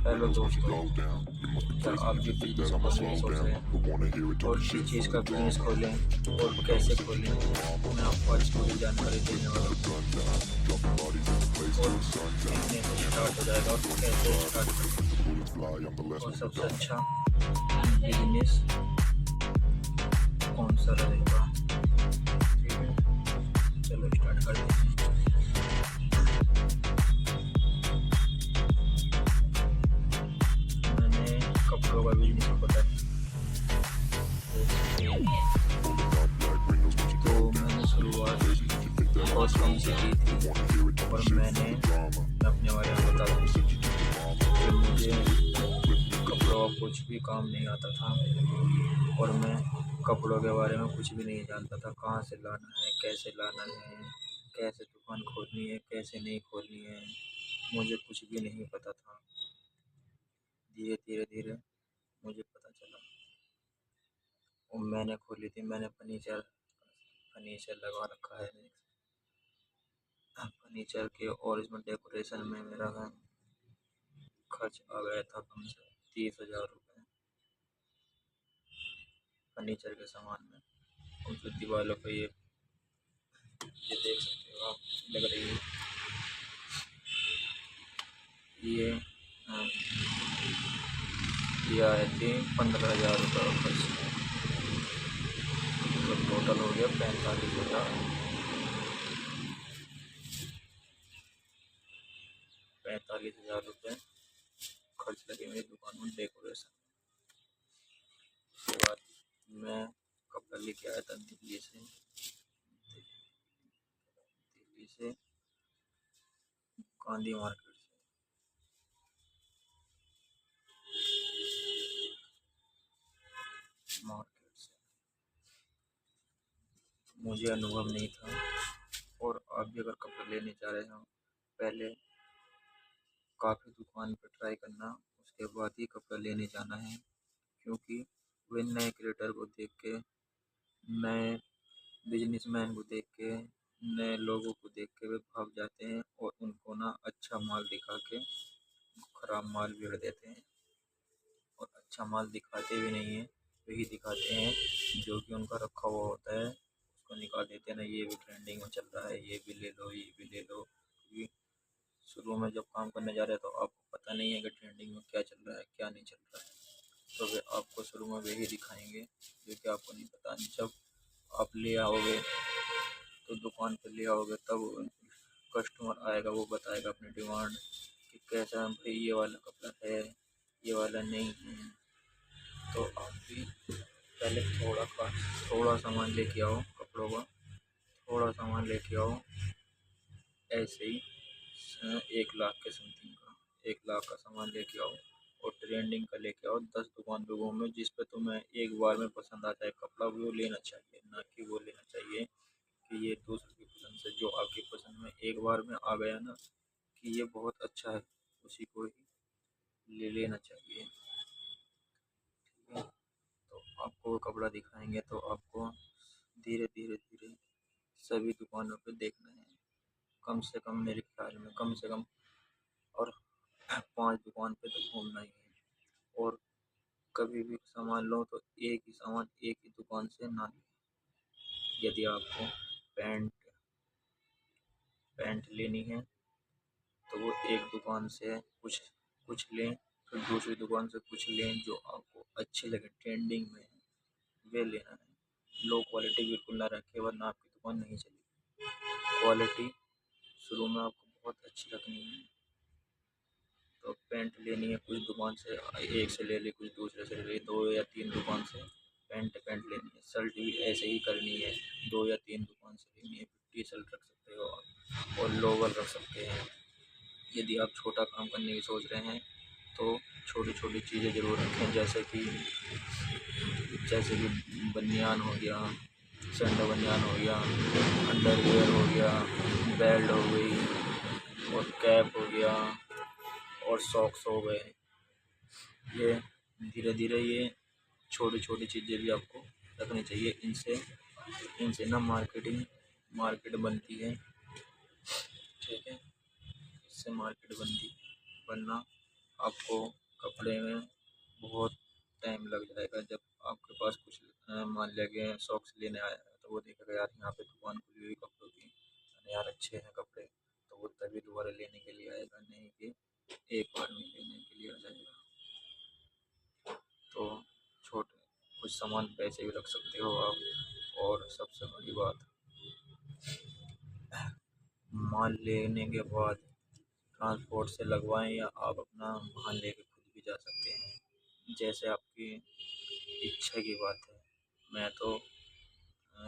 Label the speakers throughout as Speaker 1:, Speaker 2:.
Speaker 1: Hello दोस्तों, क्या आप भी बिजनेस खोलने की सोच रहे हैं और किस चीज़ का बिजनेस खोलें और कैसे खोलें, मैं आपको आज पूरी जानकारी देने वाला हूँ और कितने से स्टार्ट हो जाएगा और कैसे स्टार्ट कर सकते हैं और सबसे अच्छा बिजनेस कौन सा रहेगा। ठीक है, चलो स्टार्ट करते हैं। मैंने कपड़ों का बिजनेस खोला है, तो मैंने शुरुआत बहुत कम से की थी और मैं अपने बारे में बता दूँ कि मुझे कपड़ों का कुछ भी काम नहीं आता था और मैं कपड़ों के बारे में कुछ भी नहीं जानता था। कहाँ से लाना है, कैसे लाना है, कैसे दुकान खोलनी है, कैसे नहीं खोलनी है, मुझे कुछ भी नहीं पता था। धीरे धीरे मुझे पता चला और मैंने खोली थी। मैंने फर्नीचर लगा रखा है फर्नीचर के, और इसमें डेकोरेशन में मेरा खर्च आ गया था कम से 30,000 रुपये फर्नीचर के सामान में। और जो दीवारों पे ये देख सकते हो आप, लग रही है ये ये आए थे 15,000 रुपये का खर्च, तो टोटल हो गया 45,000 रुपये खर्च लगे मेरी दुकान में डेकोरेशन। उसके बाद मैं कपड़ा लेके आया था दिल्ली से गांधी मार्केट से मुझे अनुभव नहीं था। और आप भी अगर कपड़े लेने जा रहे हो, पहले काफ़ी दुकान पर ट्राई करना, उसके बाद ही कपड़ा लेने जाना है, क्योंकि वे नए क्रिएटर को देख के, नए बिजनेसमैन को देख के, नए लोगों को देख के वे भाग जाते हैं और उनको ना अच्छा माल दिखा के खराब माल बेच देते हैं। और अच्छा माल दिखाते भी नहीं है, वही दिखाते हैं जो कि उनका रखा हुआ होता है, उसको निकाल देते हैं ना, ये भी ट्रेंडिंग में चल रहा है, ये भी ले लो, ये भी ले लो। क्योंकि शुरू में जब काम करने जा रहे हैं तो आपको पता नहीं है कि ट्रेंडिंग में क्या चल रहा है, क्या नहीं चल रहा है, तो वे आपको शुरू में वही दिखाएंगे जो कि आपको नहीं पता। जब आप ले आओगे तो दुकान पर ले आओगे, तब कस्टमर आएगा, वो बताएगा अपनी डिमांड कि कैसा भाई ये वाला कपड़ा है, ये वाला नहीं है। तो आप भी पहले थोड़ा सामान लेके आओ कपड़ों का, थोड़ा सामान लेके आओ, ऐसे ही 1 लाख के समथिंग का, 1 लाख का सामान लेके आओ और ट्रेंडिंग का लेके आओ। 10 दुकान पे घूमो, जिस पे तुम्हें एक बार में पसंद आता है कपड़ा, वो लेना चाहिए, ना कि वो लेना चाहिए कि ये दूसरे की पसंद से। जो आपकी पसंद में एक बार में आ गया ना कि ये बहुत अच्छा है, उसी को ही ले लेना चाहिए। ठीक है, तो आपको वो कपड़ा दिखाएंगे तो आपको धीरे धीरे सभी दुकानों पे देखना है। कम से कम मेरे ख्याल में कम से कम और 5 दुकान पे तो घूमना ही है। और कभी भी सामान लो तो एक ही सामान एक ही दुकान से ना लें। यदि आपको पैंट पैंट लेनी है तो वो एक दुकान से कुछ कुछ लें, फिर दूसरी दुकान से कुछ लें जो आपको अच्छे लगे, ट्रेंडिंग में है, वे लेना है। लो क्वालिटी बिल्कुल ना रखें, वरना आपकी दुकान नहीं चलेगी। क्वालिटी शुरू में आपको बहुत अच्छी रखनी है। तो पैंट लेनी है कुछ दुकान से, एक से ले ली, कुछ दूसरे से ले ली, 2 या 3 दुकान से पैंट लेनी है। शर्ट भी ऐसे ही करनी है, 2 या 3 दुकान से लेनी है। टी शर्ट रख सकते हो आप और लोवर रख सकते हैं। यदि आप छोटा काम करने की सोच रहे हैं तो छोटी छोटी चीज़ें ज़रूर रखें, जैसे कि बनियान हो गया, सैंडो बनियान हो गया, अंडरवियर हो गया, बेल्ट हो गई और कैप हो गया और सॉक्स हो गए। ये धीरे धीरे ये छोटी छोटी चीज़ें भी आपको रखनी चाहिए। इनसे ना मार्केट बनती है। ठीक है, इससे मार्केट बनना आपको कपड़े में बहुत टाइम लग जाएगा। जब आपके पास कुछ मान लिया कि सॉक्स लेने आया है तो वो देखेगा यार यहाँ पे दुकान खुली हुई कपड़ों की, अरे यार अच्छे हैं कपड़े, तो वो तभी दोबारा लेने के लिए आएगा, नहीं कि एक बार में लेने के लिए आ जाएगा। तो छोटे कुछ सामान पैसे भी रख सकते हो आप। और सबसे बड़ी बात, माल लेने के बाद ट्रांसपोर्ट से लगवाएं या आप अपना वाहन लेके खुद भी जा सकते हैं, जैसे आपकी इच्छा की बात है। मैं तो अ,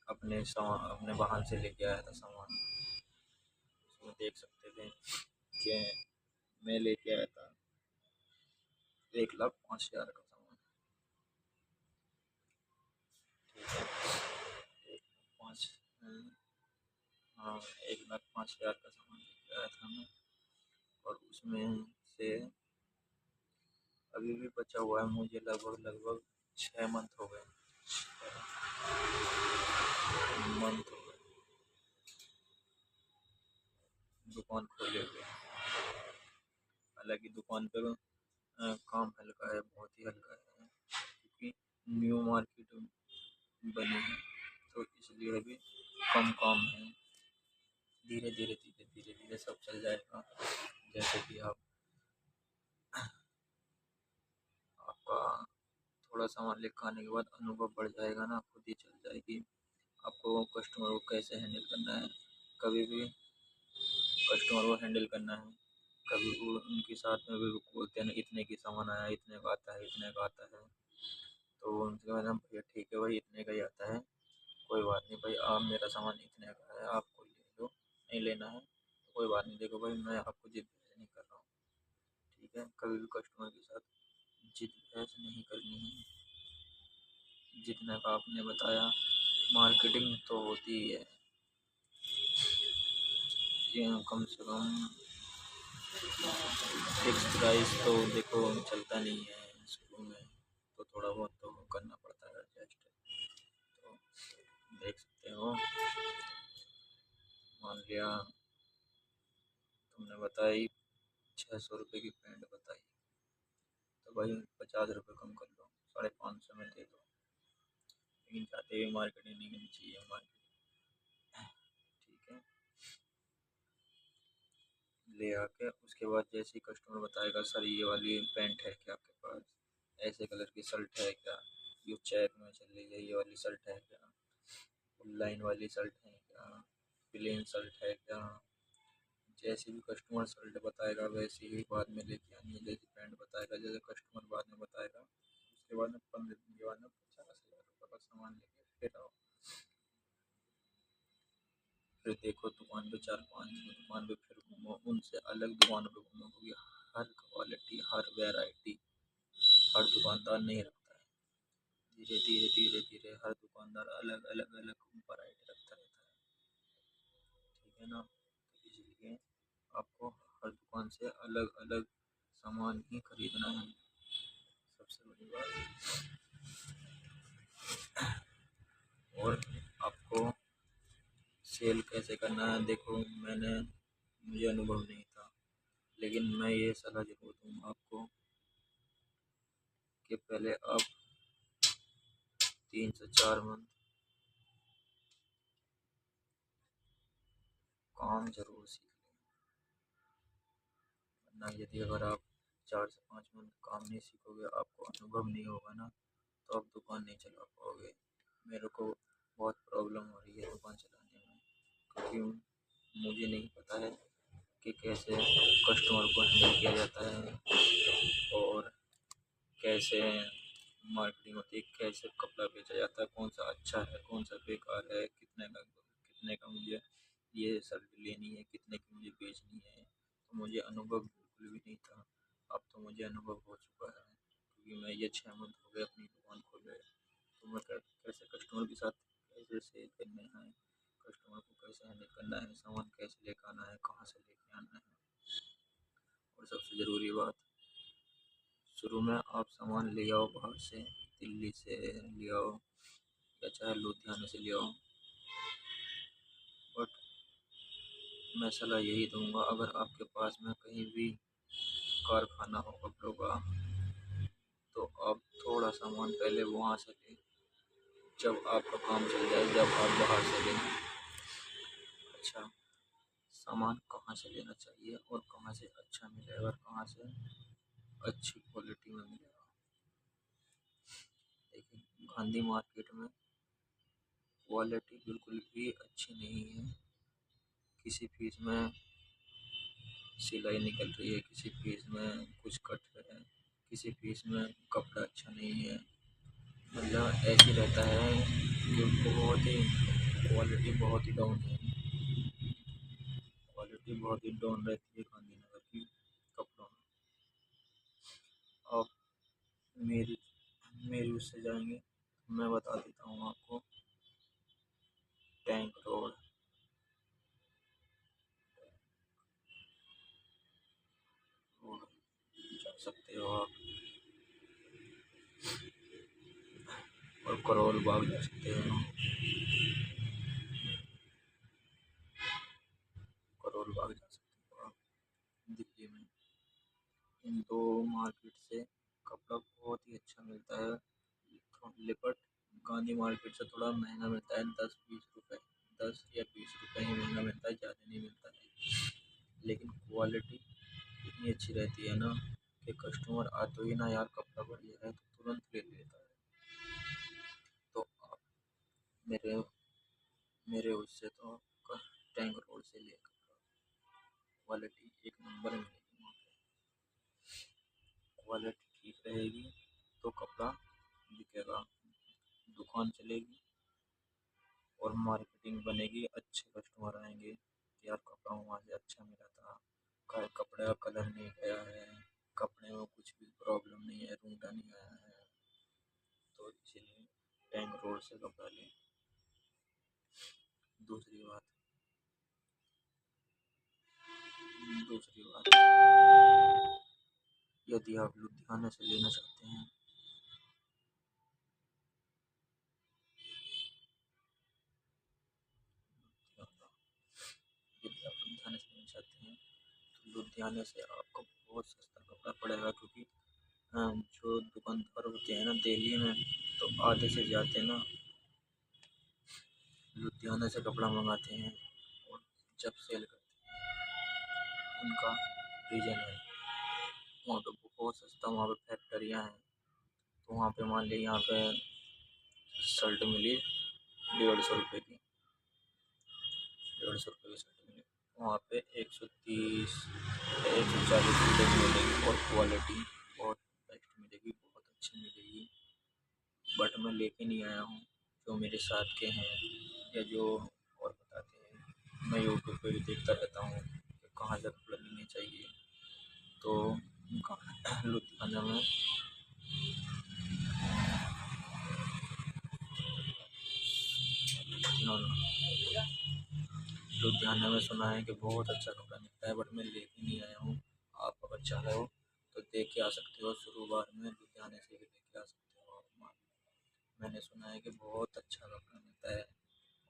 Speaker 1: अपने वाहन से लेके आया था सामान। उसमें देख सकते थे कि मैं लेके आया था 1,05,000 का सामान। एक पाँच हाँ, 1,05,000 का सामान लेके आया था मैं। और उसमें से अभी भी बचा हुआ है मुझे लगभग लगभग 6 मंथ हो गए। मंथ हो गए दुकान खोले हुए। हालांकि दुकान पे काम हल्का है, बहुत ही हल्का है, क्योंकि न्यू मार्केट बनी है, तो इसलिए अभी कम काम है। धीरे धीरे धीरे धीरे धीरे सब चल जाएगा। जैसे कि आपका थोड़ा सामान लेकर आने के बाद अनुभव बढ़ जाएगा ना, खुद ही चल जाएगी आपको कस्टमर को कैसे हैंडल करना है। कभी भी कस्टमर को हैंडल करना है। कभी वो उनके साथ में भी बोलते हैं ना, इतने की सामान आया, इतने का आता है, इतने का आता है, तो उनसे मैंने भैया ठीक है भाई, इतने का ही आता है, कोई बात नहीं भाई, आप मेरा सामान इतने का है, आपको ले लो, नहीं लेना है तो कोई बात नहीं, देखो भाई मैं आपको जिद बहस नहीं कर रहा हूँ। ठीक है, कभी भी कस्टमर के साथ जिद बहस नहीं करनी है। जितने का आपने बताया, मार्केटिंग तो होती ही है, ये कम से कम फिक्स प्राइस तो देखो चलता नहीं है शुरू में, तो थोड़ा बहुत तो करना पड़ता है एडजस्ट। तो देख सकते हो, मान लिया तुमने बताई 600 रुपये की पैंट बताई, तो भाई 50 रुपये कम कर लो, 550 में दे दो। लेकिन चाहते हुए मार्केटिंग नहीं करनी चाहिए, मार्केट ठीक है। ले आके उसके बाद जैसे ही कस्टमर बताएगा सर ये वाली पैंट है क्या आपके पास, ऐसे कलर की शर्ट है क्या, ये चेक में चल रही है, ये वाली शर्ट है क्या, लाइन वाली शर्ट है क्या, प्लेन शर्ट है क्या। जैसे भी कस्टमर शर्ट बताएगा वैसे ही बाद में लेके आनी है। जैसे पैंट बताएगा, जैसे कस्टमर बाद में बताएगा, उसके बाद में 15 दिन के बाद में 50,000 रुपये का सामान लेके फिर आओ। फिर देखो दुकान पे 4-5 दुकान पे फिर घूमो, उनसे अलग दुकानों पे घूमो, क्योंकि हर क्वालिटी हर वैरायटी हर दुकानदार नहीं रखता है। धीरे धीरे धीरे धीरे हर दुकानदार अलग अलग अलग वैरायटी रखता रहता है। ठीक है ना, तो इसलिए आपको हर दुकान से अलग अलग सामान ही खरीदना है। सबसे बड़ी बात, और आपको सेल कैसे करना है, देखो मुझे अनुभव नहीं था, लेकिन मैं ये सलाह जरूर दूंगा आपको कि पहले आप 3 से 4 मंथ काम जरूर सीख लें। वरना यदि अगर आप 4 से 5 मंथ काम नहीं सीखोगे, आपको अनुभव नहीं होगा ना, तो आप दुकान नहीं चला पाओगे। मेरे को बहुत प्रॉब्लम हो रही है दुकान चलाने में, क्योंकि मुझे नहीं पता है कि कैसे कस्टमर को हैंडल किया जाता है, और कैसे मार्केटिंग होती है, कैसे कपड़ा बेचा जाता है, कौन सा अच्छा है, कौन सा बेकार है, कितने का मुझे ये शर्ट लेनी है, कितने की मुझे बेचनी है। तो मुझे अनुभव बिल्कुल भी नहीं था। अब तो मुझे अनुभव हो चुका है, क्योंकि मैं ये 6 मंथ हो गए अपनी दुकान खोले। तो मैं कैसे कस्टमर के साथ कैसे सेल करना है, कस्टमर को कैसे हैंडल करना है, सामान कैसे लेकर आना है, कहाँ से लेके आना है। और सबसे ज़रूरी बात, शुरू में आप सामान ले आओ बाहर से, दिल्ली से ले आओ या चाहे लुधियाना से ले आओ, बट मैं सलाह यही दूंगा, अगर आपके पास में कहीं भी कारखाना हो कपड़ों का, तो आप थोड़ा सामान पहले वहाँ से लें। जब आपका काम चल जाए, जब आप बाहर से लें। अच्छा, सामान कहाँ से लेना चाहिए और कहाँ से अच्छा मिलेगा और कहाँ से अच्छी क्वालिटी में मिलेगा। देखिए, गांधी मार्केट में क्वालिटी बिल्कुल भी अच्छी नहीं है। किसी पीस में सिलाई निकल रही है, किसी पीस में कुछ कट रहा है, किसी पीस में कपड़ा अच्छा नहीं है। मतलब ऐसे रहता है कि बहुत ही क्वालिटी बहुत ही डाउन है। क्वालिटी बहुत ही डाउन रहती है गांधीनगर की कपड़ों में। आप मेरी मेरी उससे जाएंगे, मैं बता देता हूँ आपको। टैंक रोड रोड जा सकते हो आप, और करोल बाग जा सकते हो। करोल बाग जा सकते हो आप दिल्ली में। इन दो मार्केट से कपड़ा बहुत ही अच्छा मिलता है। लिपट गांधी मार्केट से थोड़ा महंगा मिलता है, 10-20 रुपए, 10 या 20 रुपए ही महंगा मिलता है, ज़्यादा नहीं मिलता है। लेकिन क्वालिटी इतनी अच्छी रहती है ना कि कस्टमर आते ही ना, यार कपड़ा बढ़िया है, तो तुरंत ले लेता है। तो आप मेरे मेरे उससे तो टैंक रोड से ले, क्वालिटी एक नंबर मिलेगी वहाँ पे। क्वालिटी ठीक रहेगी तो कपड़ा बिकेगा, दुकान चलेगी और मार्केटिंग बनेगी, अच्छे कस्टमर आएंगे कि यार कपड़ा वहाँ से अच्छा मिला था, कपड़े का कलर नहीं गया है, कपड़े में कुछ भी प्रॉब्लम नहीं है, रूंधा नहीं आया है। तो इसीलिए टैंक रोड से कपड़ा लें। दूसरी बात दूसरी बात यदि आप लुधियाना से लेना चाहते हैं, यदि आप लुधियाना से लेना चाहते हैं तो लुधियाने से आपको बहुत सस्ता कपड़ा पड़ेगा, क्योंकि जो दुकानदार होते हैं ना दिल्ली में, तो आधे से ज़्यादा ना लुधियाना से कपड़ा मंगाते हैं और जब सेल करते हैं उनका रीजन है वहाँ पे बहुत सस्ता, वहाँ पे फैक्ट्रियाँ हैं। तो वहाँ पे मान लीजिए यहाँ पे शर्ट मिली 150 रुपये की, 150 रुपये की शर्ट मिली, वहाँ पे 130 140 रुपये की मिलेगी और क्वालिटी बहुत बेस्ट मिलेगी, बहुत अच्छी मिलेगी। बट मैं लेके नहीं आया हूँ, जो मेरे साथ के हैं या जो और बताते हैं, मैं यूट्यूब पे भी देखता रहता हूँ कि कहाँ से कपड़ा लेने चाहिए। तो लुधियाना में लुधियाना में सुना है कि बहुत अच्छा कपड़ा मिलता है, बट मैं लेके नहीं आया हूँ। आप अगर चाहो तो देख के आ सकते हो, शुरुआत में लुधियाने से भी लेके आ सकते हो आप माल। मैंने सुना है कि बहुत अच्छा कपड़ा मिलता है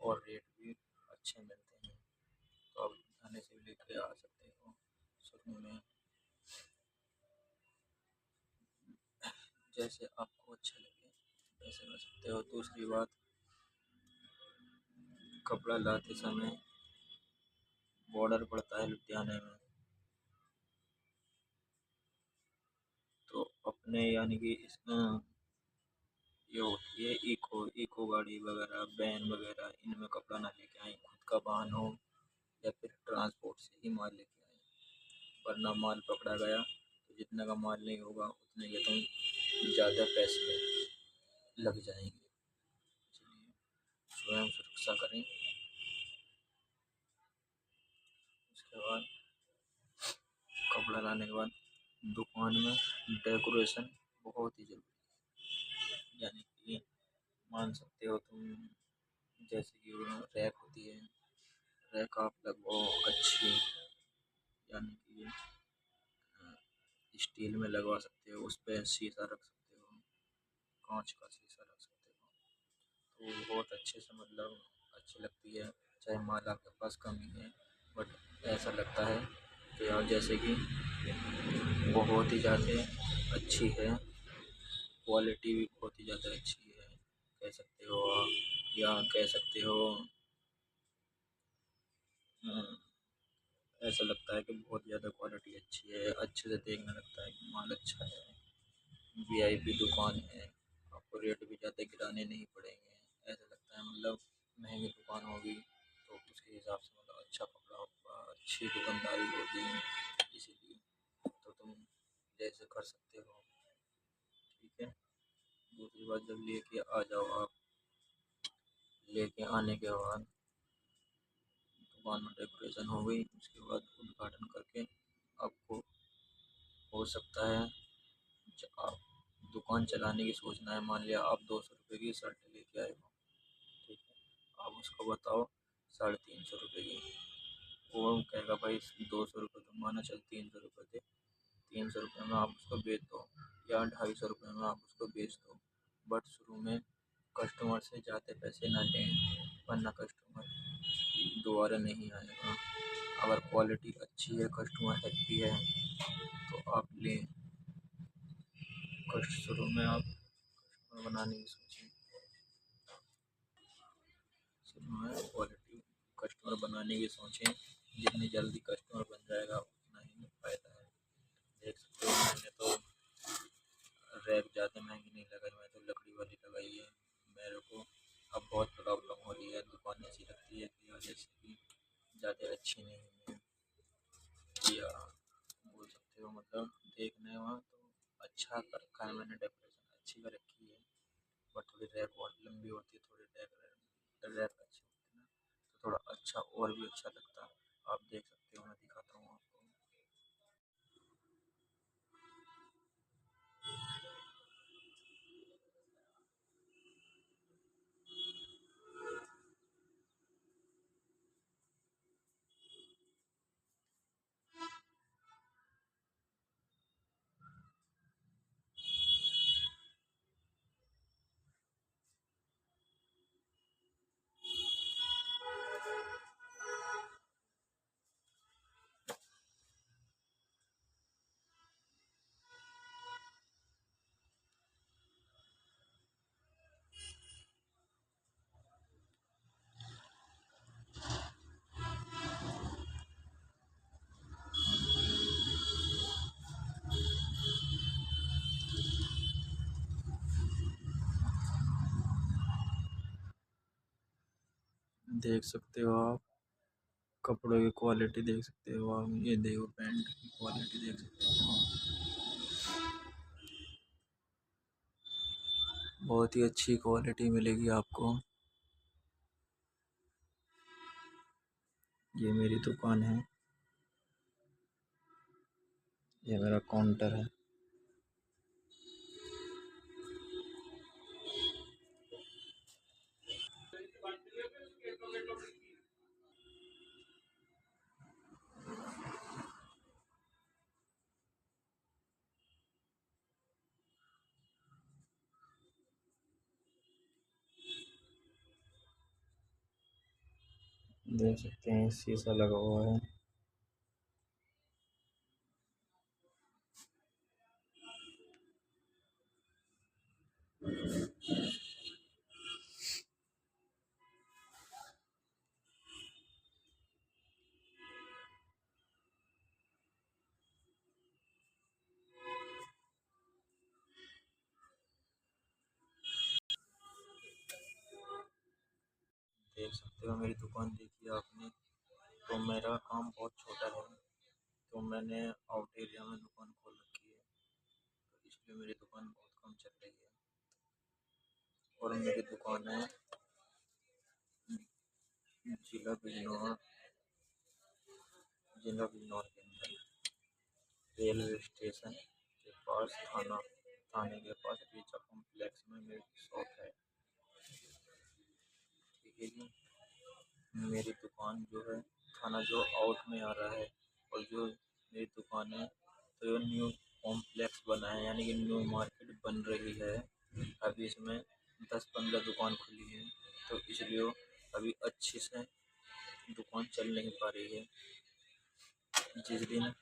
Speaker 1: और रेट भी अच्छे मिलते हैं, तो आप लुधियाने से भी लेके आ सकते हो शुरू में, जैसे आपको अच्छा लगे वैसे कर सकते हो। दूसरी बात, कपड़ा लाते समय बॉर्डर पड़ता है लुधियाने में, तो अपने यानी कि इसमें ये होती है इको इको गाड़ी वगैरह, वैन वगैरह, इनमें कपड़ा ना लेके आए, खुद का वाहन हो या फिर ट्रांसपोर्ट से ही माल लेके आए। वरना माल पकड़ा गया तो जितने का माल नहीं होगा उतने के तो ज़्यादा पैसे लग जाएंगे। इसलिए स्वयं सुरक्षा करें। उसके बाद कपड़ा लाने के बाद दुकान में डेकोरेशन बहुत ही ज़रूरी है। यानी कि मान सकते हो तुम, जैसे कि रैक होती है, रैक आप लगवाओ अच्छी, यानी कि स्टील में लगवा सकते हो, उस पर शीशा रख सकते हो, कांच का शीशा रख सकते हो, तो बहुत अच्छे से मतलब अच्छी लगती है। चाहे माल आपके पास कम ही है, बट ऐसा लगता है कि यार जैसे कि बहुत ही ज़्यादा अच्छी है, क्वालिटी भी बहुत ही ज़्यादा अच्छी है कह सकते हो आप, या कह सकते हो ऐसा लगता है कि बहुत ज़्यादा क्वालिटी अच्छी है, अच्छे से देखने लगता है कि माल अच्छा है, वीआईपी दुकान है, आपको रेट भी ज़्यादा गिराने नहीं पड़ेंगे, ऐसा लगता है मतलब महंगी दुकान होगी तो उसके हिसाब से मतलब अच्छा कपड़ा होगा, अच्छी दुकानदारी होगी, इसीलिए तो तुम जैसे कर सकते हो। ठीक है, दूसरी बात जब लेके आ जाओ आप, लेके आने के बाद दुकान में डेकोरेशन हो गई, उसके बाद उद्घाटन करके आपको हो सकता है आप दुकान चलाने की सोचना है, मान लिया आप 200 रुपये की शर्ट लेके आए हो, ठीक है, आप उसको बताओ 350 रुपये की, वो कहेगा भाई 200 रुपये तो माना, चल 300 रुपये दे, 300 रुपये में आप उसको बेच दो या 250 रुपये में आप उसको बेच दो, बट शुरू में कस्टमर से ज़्यादा पैसे ना लें, वरना कस्टमर दोबारा नहीं आएगा। अगर क्वालिटी अच्छी है, कस्टमर हैप्पी है तो आप लें। कस्ट शुरू में आप कस्टमर बनाने की सोचें, शुरू में क्वालिटी कस्टमर बनाने की सोचें, जितनी जल्दी कस्टमर बन जाएगा उतना ही फ़ायदा है। देख सकते हो मैंने तो रैक ज़्यादा महंगी नहीं लगाई, मैं तो लकड़ी वाली लगाई है। मेरे को अब बहुत प्रॉब्लम हो रही है, दुकान ऐसी लगती है कि वजह से कि ज़्यादा अच्छी नहीं है, या बोल सकते हो मतलब देखने में तो अच्छा कर रखा है मैंने, डेकोरेशन अच्छी कर रखी है, बट थोड़ी रैक और लंबी होती है, थोड़ी रैक रैक अच्छी होती है ना, तो थोड़ा अच्छा और भी अच्छा लगता है। आप देख सकते हो, मैं दिखाता हूँ आपको। देख सकते हो आप कपड़ों की क्वालिटी, देख सकते हो आप, ये देखो पैंट की क्वालिटी देख सकते हो, बहुत ही अच्छी क्वालिटी मिलेगी आपको। ये मेरी दुकान है, ये मेरा काउंटर है। देख सकते हैं शीशा लगा हुआ है। देख सकते हो मेरी दुकान देखी आपने, तो मेरा काम बहुत छोटा है, तो मैंने आउट एरिया में दुकान खोल रखी है, तो इसलिए मेरी दुकान बहुत कम चल रही है। और मेरी दुकान है जिला बिजनौर, जिला बिजनौर के अंदर रेलवे स्टेशन के पास, थाने के पास रीचा कॉम्प्लेक्स में मेरी शॉप है। ठीक है जी, मेरी दुकान जो है थाना जो आउट में आ रहा है, और जो मेरी दुकान है तो ये न्यू कॉम्प्लेक्स बना है, यानी कि न्यू मार्केट बन रही है। अभी इसमें 10-15 दुकान खुली है, तो इसलिए अभी अच्छे से दुकान चल नहीं पा रही है। जिस दिन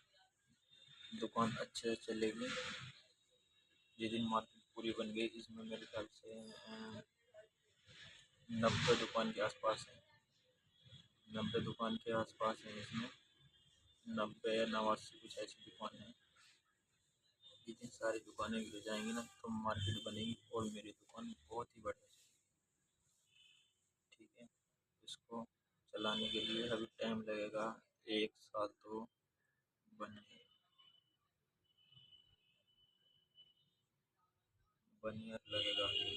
Speaker 1: दुकान अच्छे से चलेगी। जिस दिन मार्केट पूरी बन गई, इसमें मेरे ख्याल से 90 दुकान के आसपास है। 90 दुकान के आसपास है इसमें, 90 या 89 कुछ ऐसी दुकान है। जितनी सारी दुकानें गिर जाएंगी ना तो मार्केट बनेगी और मेरी दुकान बहुत ही बढ़िया चलेगी। ठीक है, इसको चलाने के लिए अभी टाइम लगेगा, 1 साल तो बनने 1 ईयर लगेगा अभी।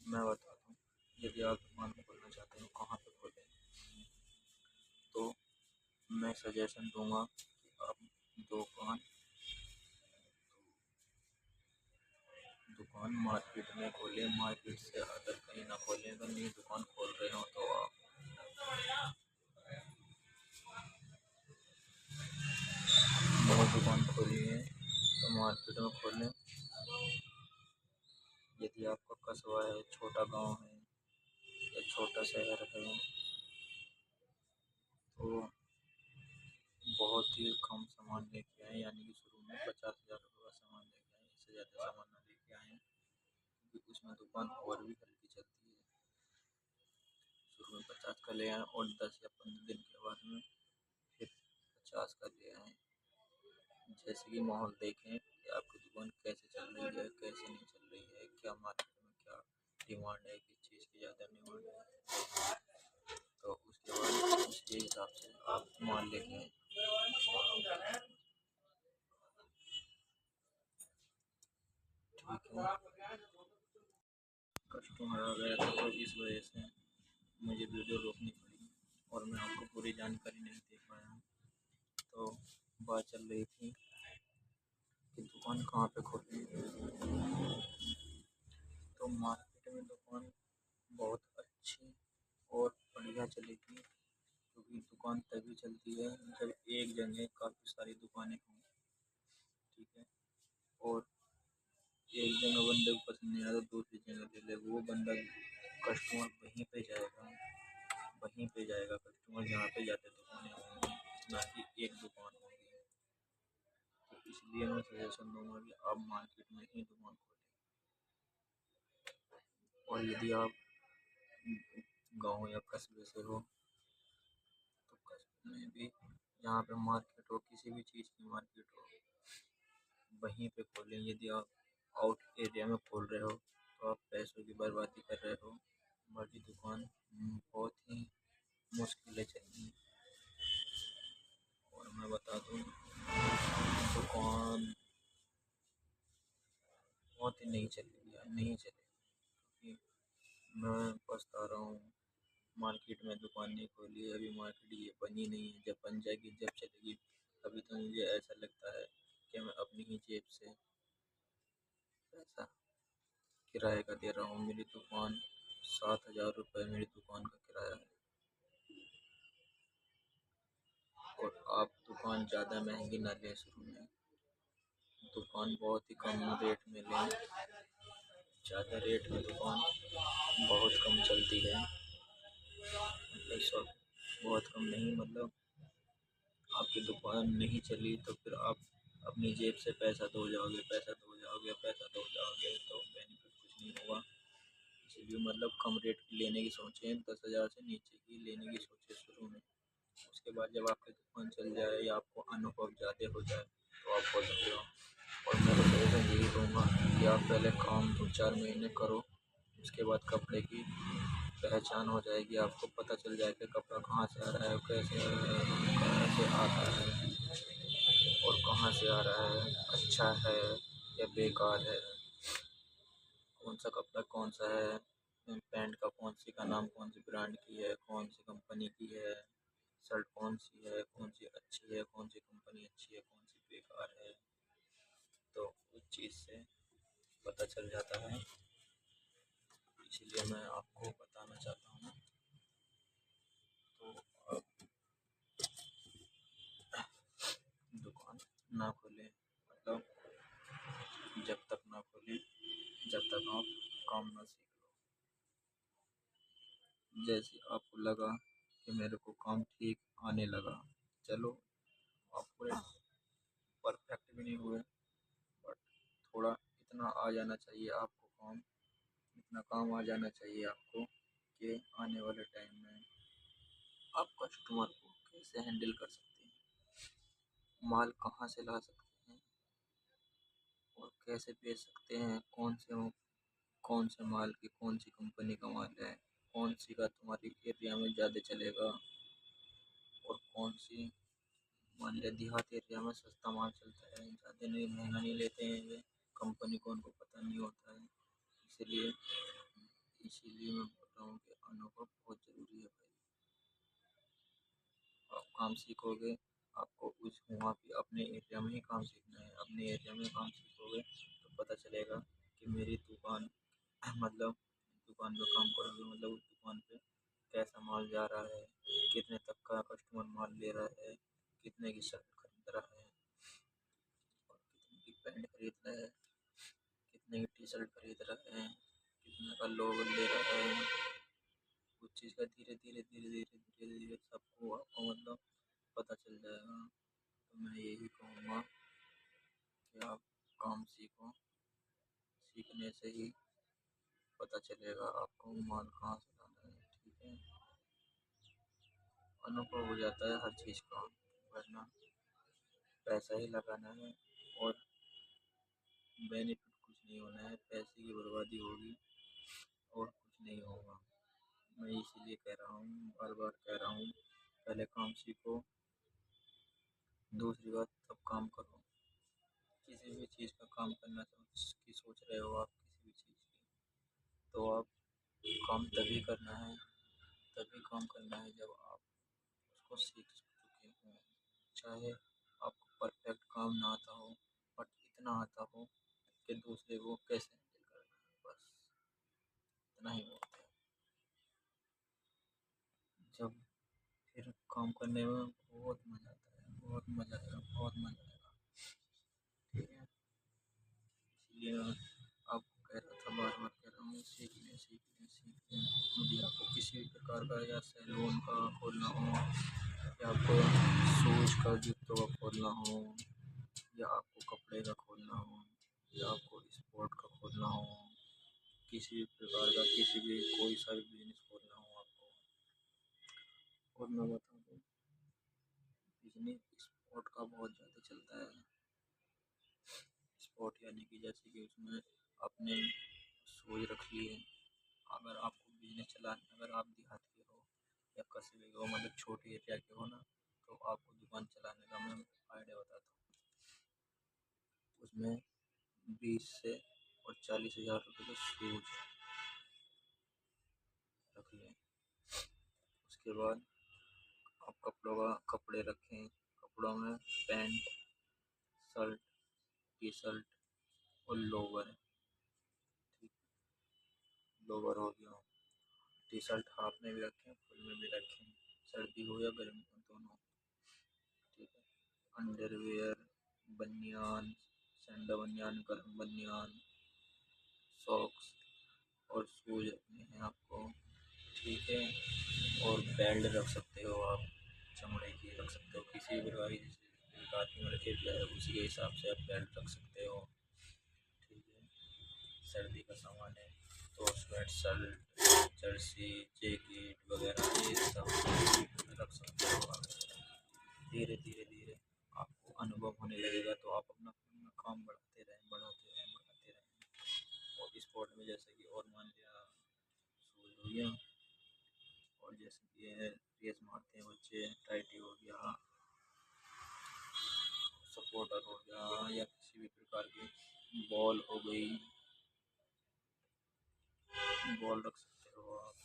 Speaker 1: मैं बताता हूँ, यदि आप दुकान खोलना चाहते हो कहाँ पे खोलें, तो मैं सजेशन दूंगा कि आप दुकान दुकान मार्केट में खोलें। मार्केट से अदर कहीं ना खोलें। अगर नई दुकान खोल रहे हो तो आप नई दुकान खोली है तो मार्केट में खोलें। यदि आपका कस्बा है, छोटा गांव है या छोटा शहर है तो बहुत ही कम सामान लेके आए, यानी कि शुरू में 50,000 रुपये का सामान लेके आए, इससे ज़्यादा सामान ना लेके आए, क्योंकि उसमें दुकान और भी हल्की चलती है। शुरू में 50 का ले आए और 10 या 15 दिन के बाद में फिर 50 का ले आए। जैसे कि माहौल देखें कि आपकी दुकान कैसे चल रही है, कैसे नहीं चल रही है, क्या मार्केट में क्या डिमांड है, किस चीज़ की ज़्यादा डिमांड है, तो उसके बाद उसके हिसाब से आप माल लेके आए। ठीक है, कस्टमर आ गया था तो इस वजह से मुझे वीडियो रोकनी पड़ी और मैं आपको पूरी जानकारी नहीं दे पाया। तो बात चल रही थी कि दुकान कहाँ पे खोलें। तो मार्केट में दुकान बहुत अच्छी और बढ़िया चलेगी, क्योंकि दुकान तभी चलती है जब एक जगह काफ़ी सारी दुकानें हों। ठीक है, और एक जगह बंदे को पसंद नहीं आया तो दूसरी जगह ले ले, वो बंदा कस्टमर वहीं पे जाएगा कस्टमर जहाँ पे ज़्यादा दुकानें होंगी, ना कि एक दुकान होगी। तो इसलिए मैं सजेशन दूंगा कि आप मार्केट में ही दुकान खोलें। और यदि आप गांव या कस्बे से हो तो कस्बे में भी जहाँ पे मार्केट हो, किसी भी चीज़ की मार्केट हो, वहीं पे खोलें। यदि आप आउट एरिया में खोल रहे हो तो आप पैसों की बर्बादी कर रहे हो। बाकी दुकान बहुत ही मुश्किल है चलनी। और मैं बता दूँ, दुकान बहुत ही नहीं चलेगी, नहीं चलेगी, क्योंकि मैं पछता रहा हूँ मार्केट में दुकान नहीं खोली। अभी मार्केट ये बनी नहीं है, जब बन जाएगी जब चलेगी। अभी तो मुझे ऐसा लगता है कि मैं अपनी ही जेब से पैसा किराए का दे रहा हूँ। मेरी दुकान 7,000 रुपये मेरी दुकान का किराया है। और आप दुकान ज़्यादा महंगी ना लें शुरू में, दुकान बहुत ही कम रेट में लें। ज़्यादा रेट में दुकान बहुत कम चलती है, मतलब सब बहुत कम नहीं, मतलब आपकी दुकान नहीं चली तो फिर आप अपनी जेब से पैसा दो जाओगे, पैसा दो जाओगे तो बेनिफिट कुछ नहीं होगा। इसीलिए मतलब कम रेट की लेने की सोचें, 10,000 से नीचे की लेने की सोचें शुरू में। उसके बाद जब आपकी दुकान चल जाए या आपको अनुभव ज़्यादा हो जाए तो आप खोल सकते हो। और मैं तो सजेशन यही दूँगा कि आप पहले काम 2-4 महीने करो, उसके बाद कपड़े की पहचान हो जाएगी, आपको पता चल जाएगा कपड़ा कहाँ से आ रहा है, कैसे आता है और कहाँ से आ रहा है, अच्छा है या बेकार है, कौन सा कपड़ा कौन सा है, पैंट का कौन सी का नाम कौन सी ब्रांड की है, कौन सी कंपनी की है, शर्ट कौन सी है, कौन सी अच्छी है, कौन सी कंपनी अच्छी है, कौन सी बेकार है। तो उस चीज़ से पता चल जाता है, इसीलिए मैं आपको बताना चाहता हूँ। तो आप दुकान ना खोलें, मतलब जब तक ना खोलें जब तक आप काम ना सीख लो। जैसे आपको लगा कि मेरे को काम ठीक आने लगा। चलो, आप पूरे परफेक्ट भी नहीं हुए, बट थोड़ा इतना आ जाना चाहिए आपको काम, इतना काम आ जाना चाहिए आपको कि आने वाले टाइम में आप कस्टमर को कैसे हैंडल कर सकते हैं, माल कहाँ से ला सकते हैं और कैसे बेच सकते हैं, कौन से माल की कौन सी कंपनी का माल है, कौन सी का तुम्हारी एरिया में ज़्यादा चलेगा और कौन सी, मान लिया देहात एरिया में सस्ता माल चलता है, ज़्यादा नहीं महंगा नहीं लेते हैं ये, कंपनी को उनको पता नहीं होता है। इसलिए इसीलिए मैं बोल रहा हूँ कि अनुभव बहुत ज़रूरी है भाई। आप काम सीखोगे, आपको उस वहाँ पे अपने एरिया में ही काम सीखना है, अपने एरिया में काम सीखोगे तो पता चलेगा कि मेरी दुकान मतलब दुकान पे काम करोगे मतलब उस दुकान पे कैसा माल जा रहा है, कितने तक का कस्टमर माल ले रहा है, कितने की शर्ट खरीद रहा है और कितने की पैंट खरीद रहा है, कितने की टी शर्ट खरीद रहा है, कितने का लोवर ले रहा है। उस चीज़ का धीरे धीरे धीरे धीरे धीरे धीरे सबको आपको मतलब पता चल जाएगा। तो मैं यही कहूँगा कि आप काम सीखो, सीखने से ही पता चलेगा आपको माल कहाँ से लाना है। ठीक है, अनुभव हो जाता है हर चीज़ का, वरना पैसा ही लगाना है और बेनिफिट कुछ नहीं होना है, पैसे की बर्बादी होगी और कुछ नहीं होगा। मैं इसीलिए कह रहा हूँ, बार बार कह रहा हूँ, पहले काम सीखो, दूसरी बात तब काम करो। किसी भी चीज़ का काम करना की सोच रहे हो आप, किसी भी चीज़ की, तो आप काम तभी करना है, तभी काम करना है जब आप उसको सीख चुके हों। चाहे आपको परफेक्ट काम ना आता हो, बट इतना आता हो कि दूसरे को कैसे हैंडल करना है, बस इतना ही बहुत है। जब फिर काम करने में बहुत मज़ा आता है, बहुत मज़ा आएगा, बहुत मज़ा आएगा। ठीक है, इसलिए मैं आपको कह रहा था, बार बार कह रहा हूँ, सीख लें सीख लें सीख लें। यदि आपको किसी भी प्रकार का या सैलून का खोलना हो, या आपको शूज़ का जूतों का खोलना हो, या आपको कपड़े का खोलना हो, या आपको स्पोर्ट का खोलना हो, किसी भी प्रकार का किसी भी कोई सा भी बिजनेस खोलना हो आपको, और मैं बता दूँ, बिजनेस स्पोर्ट का बहुत ज़्यादा चलता है। स्पोर्ट यानी कि जैसे कि उसमें आपने सोच रखी है, अगर आपको बिजनेस चलाना, अगर आप देहात के हो या कस्बे के हो, मतलब छोटे एरिया के हो ना, तो आपको दुकान चलाने का मैं आइडिया बताता हूँ। उसमें 20 से और 40 हज़ार रुपये के शूज रख लें। उसके बाद आप कपड़े रखें, कपड़ों में पैंट, शर्ट, टी शर्ट और लोवर। ठीक, लोवर हो गया, टी शर्ट हाफ में भी रखें, फुल में भी रखें, सर्दी हो या गर्मी हो दोनों। ठीक है, अंडरवियर, बनियान, सैंडो बनियान, गर्म बनियान, सॉक्स और शूज रखने हैं आपको। ठीक है, और बेल्ट रख सकते हो आप, चमड़े की रख सकते हो, किसी भी प्रकार की जिस प्रकार की मार्केट है उसी के हिसाब से आप बेल्ट रख सकते हो। ठीक है, सर्दी का सामान है तो स्वेट शर्ट, जर्सी, जैकेट वगैरह ये सब रख सकते हो आप। धीरे धीरे धीरे आपको अनुभव होने लगेगा तो आप अपना अपना काम बढ़ाते रहें बढ़ाते रहें बढ़ाते रहें। और स्पोर्ट में जैसे कि, और मान लिया शूज हो गया, और जैसे कि ये रेस मारते हैं बच्चे, टाइटी हो गया, सपोर्टर हो गया, या किसी भी प्रकार की बॉल हो गई, बॉल रख सकते हो आप,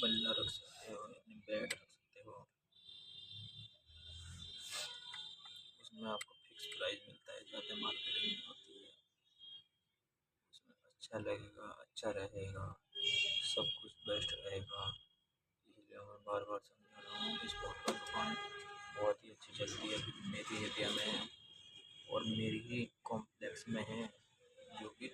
Speaker 1: बल्ला रख सकते हो, अपनी बैट रख सकते हो। उसमें आपको फिक्स प्राइस मिलता है, ज़्यादा मार्केटिंग नहीं होती है, उसमें अच्छा लगेगा, अच्छा रहेगा, सब कुछ बेस्ट रहेगा। इसलिए मैं बार बार समझा रहा हूँ, स्पोर्ट का दुकान बहुत ही अच्छी चलती है मेरी एरिया में, और मेरी ही कॉम्प्लेक्स में है, जो कि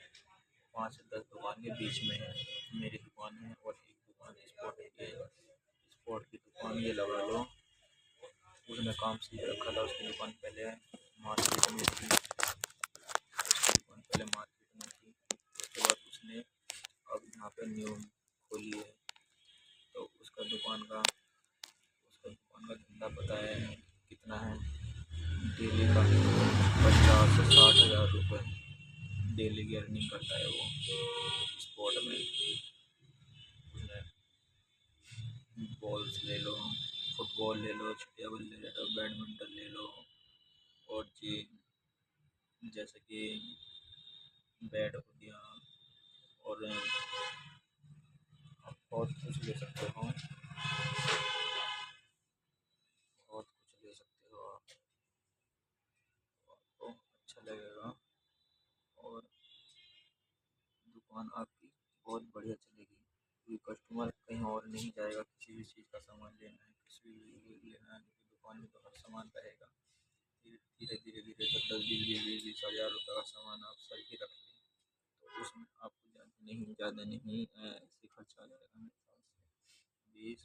Speaker 1: 5 से 10 दुकान के बीच में है। मेरी दुकान है और एक दुकान स्पोर्ट की है। स्पोर्ट उसने काम सीख रखा था। उसकी दुकान पहले मार्केट में थी, उसकी दुकान पहले मार्केट में थी। उसके बाद उसने अब यहाँ पे न्यू खोली है। तो उसका दुकान का धंधा पता है कितना है? डेली का 50 से 60 हज़ार रुपये डेली की अर्निंग करता है वो स्पोर्ट में। उसने बॉल्स ले लो, फुटबॉल ले लो, चिड़िया बल ले लो, बैडमिंटन ले लो, और जैसे कि बैट हो गया, और आप बहुत कुछ ले सकते हो, बहुत कुछ ले सकते हो आप, आपको अच्छा लगेगा और दुकान आपकी बहुत बढ़िया चलेगी। क्योंकि कस्टमर कहीं और नहीं जाएगा किसी भी चीज़ का सामान लेना है, किसी भी लेना है, क्योंकि दुकान में तो हर सामान रहेगा। धीरे धीरे धीरे जब 10 20 20 20 हज़ार रुपये का सामान आप सही रख लें तो उसमें आपको ज़्यादा नहीं ऐसे खर्चा आ जाएगा मेरे ख्याल से 20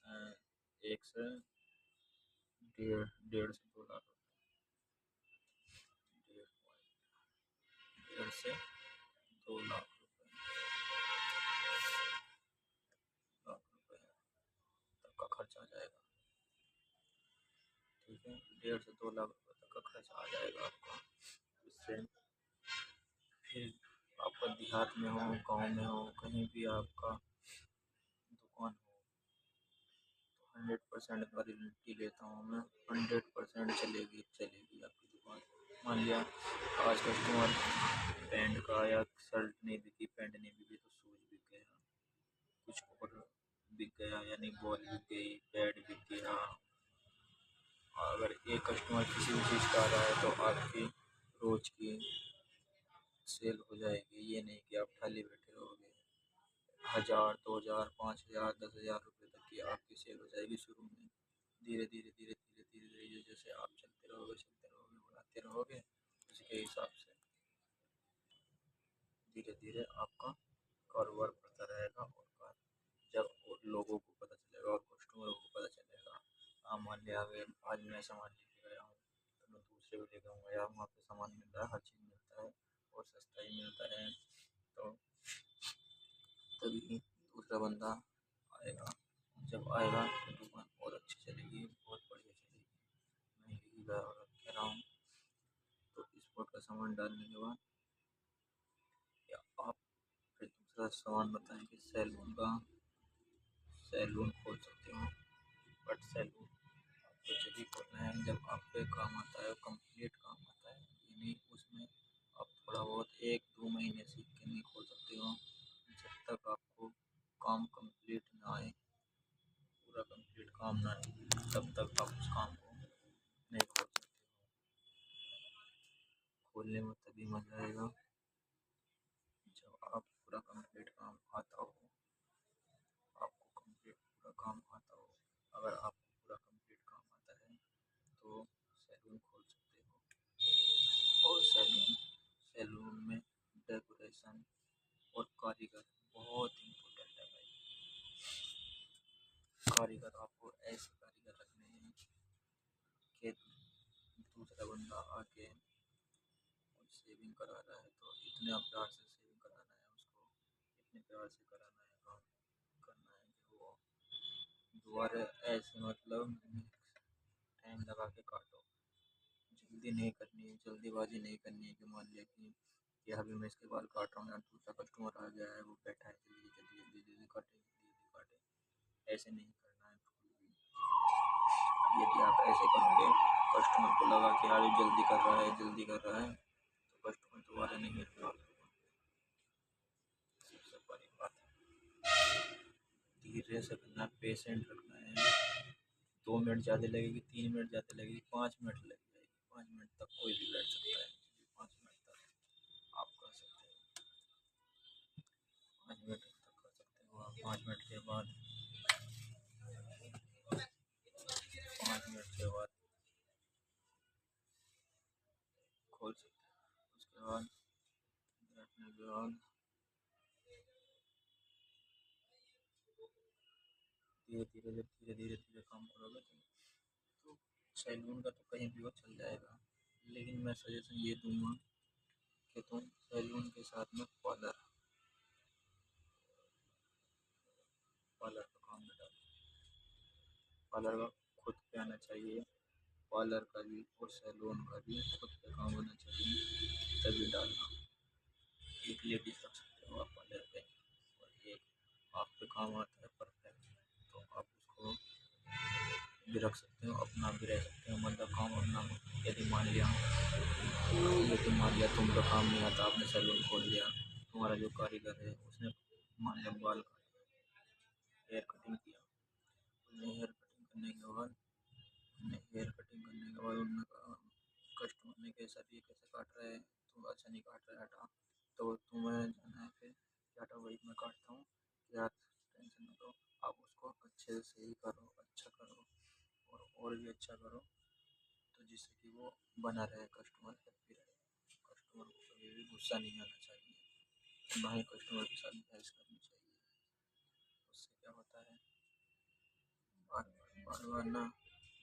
Speaker 1: 20 एक से डेढ़ से 2 लाख रुपये, डेढ़ से 2 लाख रुपये तक का खर्चा आ जाएगा। ठीक है, 1.5 से 2 लाख रुपये तक का खर्चा आ जाएगा आपका। इससे फिर आपका देहात में हो, गांव में हो, कहीं भी आपका दुकान हो, तो 100% गारंटी लेता हूँ मैं, 100% चलेगी आपकी दुकान। मान लिया आज कस्टमर पैंट का या शर्ट नहीं बिकी, पैंट नहीं बिकी, तो शूज बिक गया, कुछ और बिक गया, यानी बॉल बिक गई, बैट बिक गया। अगर एक कस्टमर किसी भी चीज़ का आ रहा है तो आपकी रोज की सेल हो जाएगी। ये नहीं कि आप खाली बैठे रहोगे। 1000 2000 5000 10 हज़ार रुपये तक की आपकी सेल हो जाएगी शुरू में। धीरे धीरे धीरे धीरे धीरे धीरे जैसे आप चलते रहोगे बढ़ाते रहोगे, उसके हिसाब से धीरे धीरे आपका कारोबार बढ़ता रहेगा। और जब लोगों को पता चलेगा और कस्टमरों को पता चलेगा, मान लिया अगर आज मैं सामान लेके गया हूँ तो मैं दूसरे को लेकर आऊँगा, यार वहाँ पे सामान मिल रहा है, हर चीज़ मिलता है और सस्ता ही मिलता है, तो तभी दूसरा बंदा आएगा। जब आएगा तो दुकान और अच्छी चलेगी, बहुत बढ़िया चलेगी। मैं यही कह रहा हूँ। तो स्पोर्ट का सामान डालने के बाद या आप फिर दूसरा सामान बताएं कि सैलून खोल सकते हो। बट सैलून आपको जब भी खोलना है जब आपके काम आता है, कंप्लीट काम आता है, यानी उसमें आप थोड़ा बहुत 1 2 महीने सीख के नहीं खोल सकते हो। जब तक आपको काम कंप्लीट ना आए, पूरा कंप्लीट काम ना आए, तब तक आप उस काम को नहीं खोल सकते हो। खोलने में तभी मज़ा आएगा जब आप पूरा कंप्लीट काम आता हो, आपको कंप्लीट पूरा काम आता हो। अगर आपको पूरा कंप्लीट काम आता है तो सैलून खोल सकते हो। और सैलून में डेकोरेशन और कारीगर बहुत इम्पोर्टेंट है भाई। कारीगर आपको ऐसे कारीगर रखने हैं कि दूसरा बंदा आके शेविंग करा रहा है तो इतने प्यार से शेविंग कराना है उसको, इतने प्यार से कराना है, काम करना है कि वो दोबारा ऐसे मतलब टाइम लगा के काटो। जल्दी नहीं करनी है, जल्दीबाजी नहीं करनी है कि मान लिया कि अभी मैं इसके बाल काट रहा हूँ, यहाँ दूसरा कस्टमर आ गया है, वो बैठा है, जल्दी जल्दी जल्दी जल्दी काटे, जल्दी जल्दी काटे, ऐसे नहीं करना है बिल्कुल भी। यदि आप ऐसे करोगे, कस्टमर को लगा कि यार ये जल्दी कर रहा है, जल्दी कर रहा है, तो कस्टमर दोबारा नहीं मिलेगा आपको। सबसे बड़ी बात है धीरे से करना, पेशेंट रखना है। 2 मिनट ज़्यादा लगेगी, 3 मिनट ज़्यादा लगेगी, 5 मिनट लग जाएगी, 5 मिनट तक कोई भी बैठ सकता है, 5 मिनट तक आप कर सकते हो, 5 मिनट तक कर सकते हो आप। 5 मिनट के बाद 5 मिनट के बाद खोल सकते हो। उसके बाद बैठने के बाद धीरे धीरे जब धीरे धीरे धीरे काम करोगे तो सैलून का तो कहीं भी हो चल जाएगा, लेकिन मैं सजेशन ये दूंगा कि तुम सैलून के साथ में पार्लर का काम में डालो। पार्लर का खुद पे आना चाहिए, पार्लर का भी और सैलून का भी खुद पे काम होना चाहिए, तभी डालना। एक लेडीज रख सकते हो आप पार्लर पे, और एक आप पे काम आता है परफेक्ट, तो आप उसको भी रख सकते हो, अपना भी रह सकते हो, मतलब काम अपना। यदि मान लिया तुम तो काम नहीं आता, आपने सैलून खोल लिया, तुम्हारा जो कारीगर है उसने मान लिया बाल काटे, हेयर कटिंग किया, उसने हेयर कटिंग करने के बाद उन्होंने कहा कस्टमर ने कैसा भी कैसे काट रहा है, तो अच्छा नहीं काट रहा है, हटा। तो तुम्हें जाना है फिर कि हटा वही मैं काटता हूँ, क्या टेंशन ना लो, आप उसको अच्छे से सही करो, अच्छा करो, और भी अच्छा करो, तो जिससे कि वो बना रहे, कस्टमर हैप्पी रहे। कस्टमर को कभी भी गुस्सा नहीं आना चाहिए, ना ही कस्टमर के साथ बहस करनी चाहिए। उससे क्या होता है, बार बार ना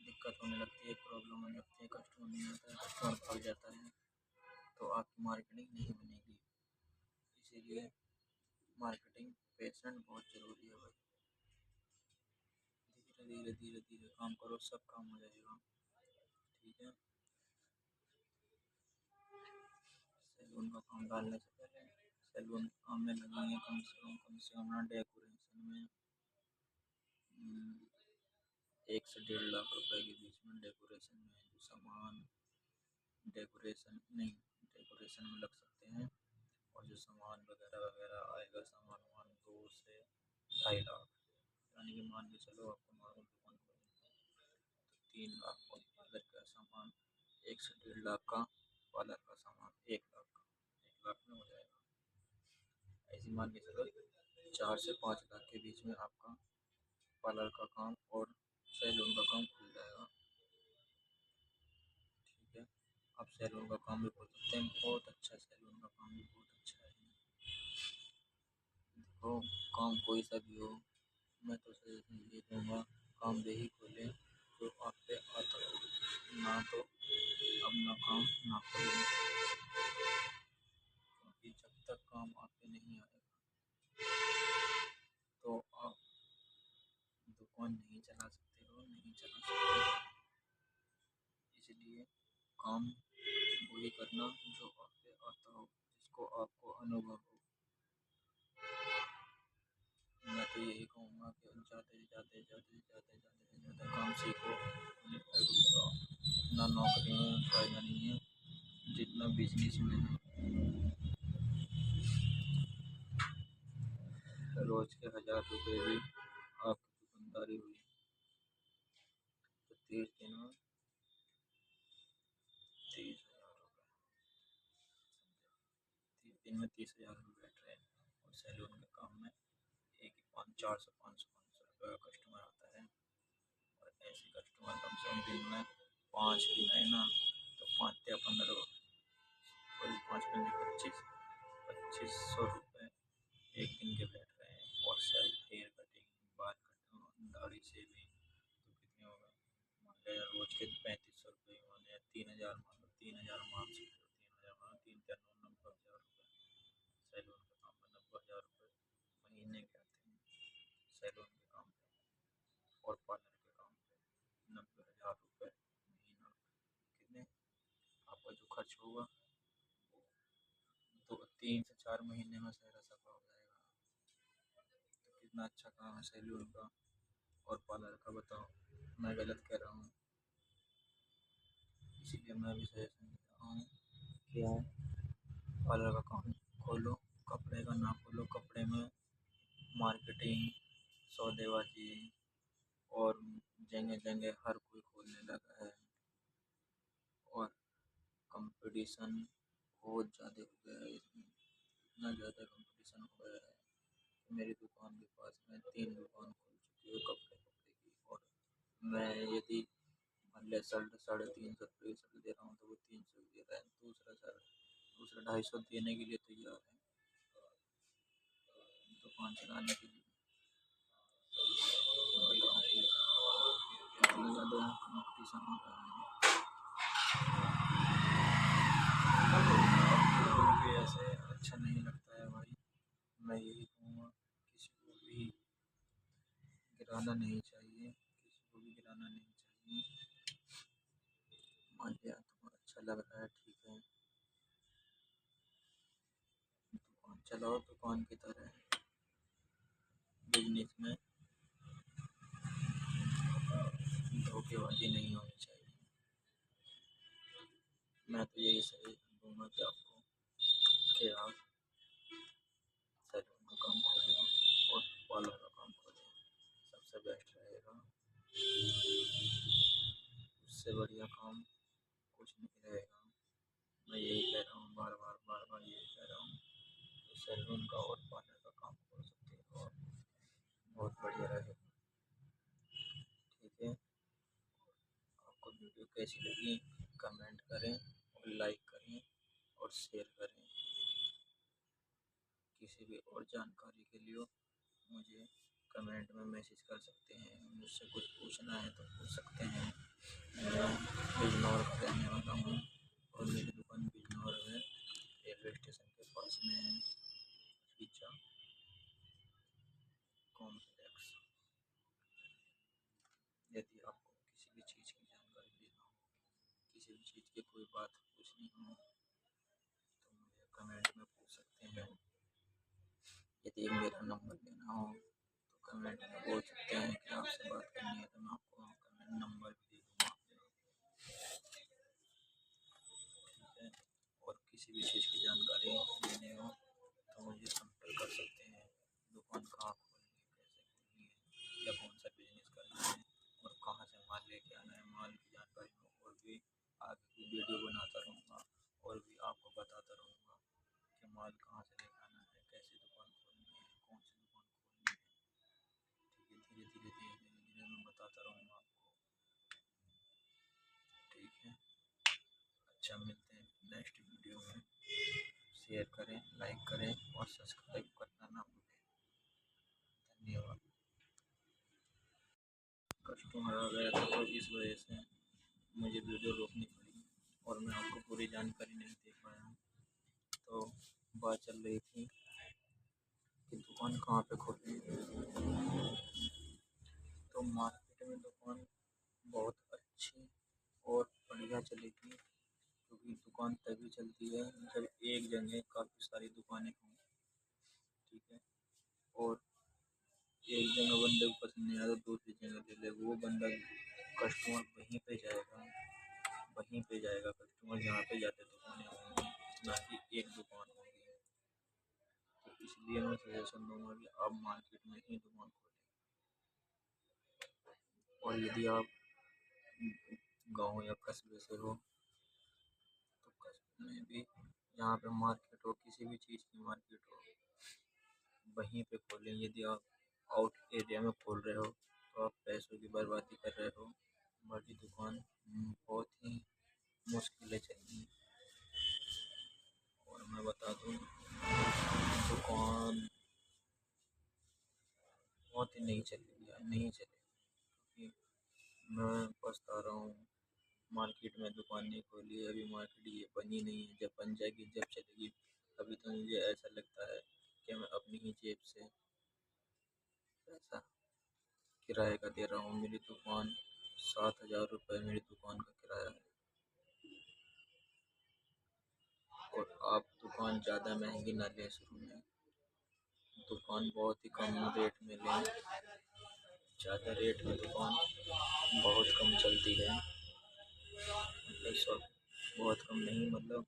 Speaker 1: दिक्कत होने लगती है, प्रॉब्लम होने लगती है, कस्टमर नहीं आता है, कस्टमर भाग जाता है, तो आपकी मार्केटिंग नहीं बनेगी। इसीलिए मार्केटिंग पेशेंट बहुत ज़रूरी है भाई। धीरे धीरे धीरे धीरे काम करो, सब काम हो जाएगा। ठीक है। सैलून का काम डालने से पहले सैलून के काम में लगेंगे कम से कम ना डेकोरेशन में 1 से 1.5 लाख रुपए के बीच में, डेकोरेशन में जो सामान डेकोरेशन में लग सकते हैं, और जो सामान वगैरह वगैरह आएगा, सामान वामान 2 से 2.5 लाख, यानी कि मान के चलो आपको नॉर्मल दुकान खोलनी है तो 3 लाख, और पार्लर का सामान 1 से 1.5 लाख का, पार्लर का सामान 1 लाख का, 1 लाख में हो जाएगा। ऐसे मान के चलो 4 से 5 लाख के बीच में आपका पार्लर का काम और सैलून का काम खुल जाएगा। ठीक है। आप सैलून का काम भी बोल सकते हैं, बहुत अच्छा सैलून का काम भी बहुत अच्छा है। देखो, काम कोई सा भी हो, मैं तो सजेशन ये दूंगा, काम दे ही खोले जो आप पे आता हो, ना तो अपना काम ना खोले, क्योंकि जब तक काम आप पे नहीं आएगा तो आप दुकान नहीं चला सकते हो, नहीं चला सकते। इसलिए काम वही करना जो आप पे आता हो, जिसको आपको अनुभव हो। मैं तो यही कहूँगा कि जाते जाते जाते जाते जाते जाते काम सीखो, इतना नौकरी में फ़ायदा नहीं है जितना बिजनेस में है। रोज के 1,000 रुपये भी आपकी दुकानदारी हुई तो 30 दिन में 30,000 रुपये, 30 दिन में 30,000 रुपये बैठ रहे हैं। और सैलून के काम में एक ही 400 500 कस्टमर आता है, और ऐसे कस्टमर कम से कम दिन में 5 दिन है ना, तो 5 या 15, कोई 5 पंजे 2500 रुपये एक दिन के बैठ रहे हैं। और सेल्फ हेयर कटिंग, बाल कटिंग, दाढ़ी शेविंग, तो कितने हो गए, मान लिया रोज के 3500 रुपये माने, 3,000 मान लो, 3,000 मान सकते हो, 3,000 मान 3 3 9 90,000 रुपये। सैलून के काम में 90,000 रुपये महीने के आते हैं, सैलून के काम पे और पार्लर के काम पे 90,000 रुपये महीना। कितने आपका जो खर्च होगा तो 3 से 4 महीने में सारा सफा हो जाएगा। तो कितना अच्छा काम है सैलून का और पार्लर का, बताओ मैं गलत कह रहा हूँ? इसीलिए मैं भी सजेशन दे रहा हूँ कि आप पार्लर का काम खोलो, कपड़े का ना खोलो। कपड़े में मार्केटिंग, सौदेबाजी, और जगह जगह हर कोई खोलने लगा है, और कंपटीशन बहुत ज़्यादा हो गया है इसमें, इतना ज़्यादा कंपटीशन हो गया है कि मेरी दुकान के पास में 3 दुकान खुल चुकी है कपड़े कपड़े की। और मैं यदि मान लिया शर्ट 350 रुपये की शर्ट दे रहा हूँ, तो वो 300 की दे रहा है, दूसरा 250 देने के लिए तैयार है दुकान चलाने के लिए। इतना ज़्यादा कंपटीशन हो रहा है, बिल्कुल भी ऐसे अच्छा नहीं लगता है भाई। मैं यही कहूँगा किसी को भी गिराना नहीं चाहिए, किसी को भी गिराना नहीं चाहिए। मान लिया तुम्हें अच्छा लग रहा है, ठीक है, दुकान चलाओ दुकान की तरह। बिजनेस में धोखेबाजी नहीं होनी चाहिए। मैं तो यही सजेशन दूंगा कि आपको कि आप सैलून का काम खोलें और पार्लर का काम खोलें, सबसे बेस्ट रहेगा। उससे बढ़िया काम कुछ नहीं रहेगा। मैं यही कह रहा हूँ, बार बार यही कह रहा हूँ कि सैलून का और पार्लर का काम खोल सकते हो और बहुत बढ़िया रहेगा। ठीक है, आपको वीडियो कैसी लगी कमेंट करें और लाइक करें और शेयर करें। किसी भी और जानकारी के लिए मुझे कमेंट में मैसेज कर सकते हैं। मुझसे कुछ पूछना है तो पूछ सकते हैं। मैं बिजनौर का रहने वाला हूँ और मेरी दुकान बिजनौर में रेलवे स्टेशन के पास में है, पिज्जा कॉम्प्लेक्स। यदि आपको किसी भी चीज़ की जानकारी लेना हो, किसी भी चीज़ की कोई बात पूछनी हो तो मुझे कमेंट में पूछ सकते हैं। यदि मेरा नंबर लेना हो तो कमेंट में बोल सकते हैं कि आपसे बात करनी है, तो मैं आपको कमेंट नंबर भी दे दूँगा। ठीक है, और किसी भी चीज़ की जानकारी लेनी हो तो मुझे संपर्क कर सकते हैं। दुकान कहाँ खोलनी है, कैसे खोलनी है, या कौन सा बिजनेस करना है और कहाँ से माल लेके आना है, माल की जानकारी में और भी आगे की वीडियो बनाता रहूँगा और भी आपको बताता रहूँगा कि माल कहाँ से लेके आना है, कैसे दुकान खोलनी है, कौन सी दुकान खोलनी है। ठीक है, धीरे धीरे मैं बताता रहूँगा आपको। ठीक है, अच्छा, मिलते हैं नेक्स्ट वीडियो में। शेयर करें, लाइक करें और सब्सक्राइब करना ना भूलें। धन्यवाद। कस्टमर आ गया था तो इस वजह से मुझे वीडियो रोकनी पड़ी और मैं आपको पूरी जानकारी नहीं दे पाया। तो बात चल रही थी कि दुकान कहाँ पे खोलें। तो मार्केट में दुकान बहुत अच्छी और बढ़िया चलेगी, क्योंकि दुकान तभी चलती है जब एक जगह काफ़ी सारी दुकानें हों। ठीक है, और एक जगह बंदे को पसंद नहीं आया तो दूसरी जगह ले ले, वो बंदा कस्टमर वहीं पे जाएगा, वहीं पे जाएगा कस्टमर जहाँ पे ज़्यादा दुकानें होंगी, ना कि एक दुकान होगी। तो इसलिए मैं सजेशन दूंगा कि आप मार्केट में ही दुकान खोलें। और यदि आप गांव या कस्बे से हो तो कस्बे में भी जहाँ पे मार्केट हो, किसी भी चीज़ की मार्केट हो, वहीं पे खोलें। यदि आप आउट एरिया में खोल रहे हो तो आप पैसों की बर्बादी कर रहे हो। बड़ी दुकान बहुत ही मुश्किल है चलनी। और मैं बता दूँ, दुकान बहुत ही नहीं चलेगी, नहीं चलेगी, क्योंकि मैं पछता रहा हूँ मार्केट में दुकान नहीं खोली है। अभी मार्केट ये बनी नहीं है, जब बन जाएगी जब चलेगी। अभी तो मुझे ऐसा लगता है कि मैं अपनी ही जेब से पैसा किराए का दे रहा हूँ। मेरी दुकान 7,000 रुपये मेरी दुकान का किराया है। और आप दुकान ज़्यादा महंगी ना लें शुरू में, दुकान बहुत ही कम रेट में लें। ज़्यादा रेट में दुकान बहुत कम चलती है, मतलब सब बहुत कम नहीं, मतलब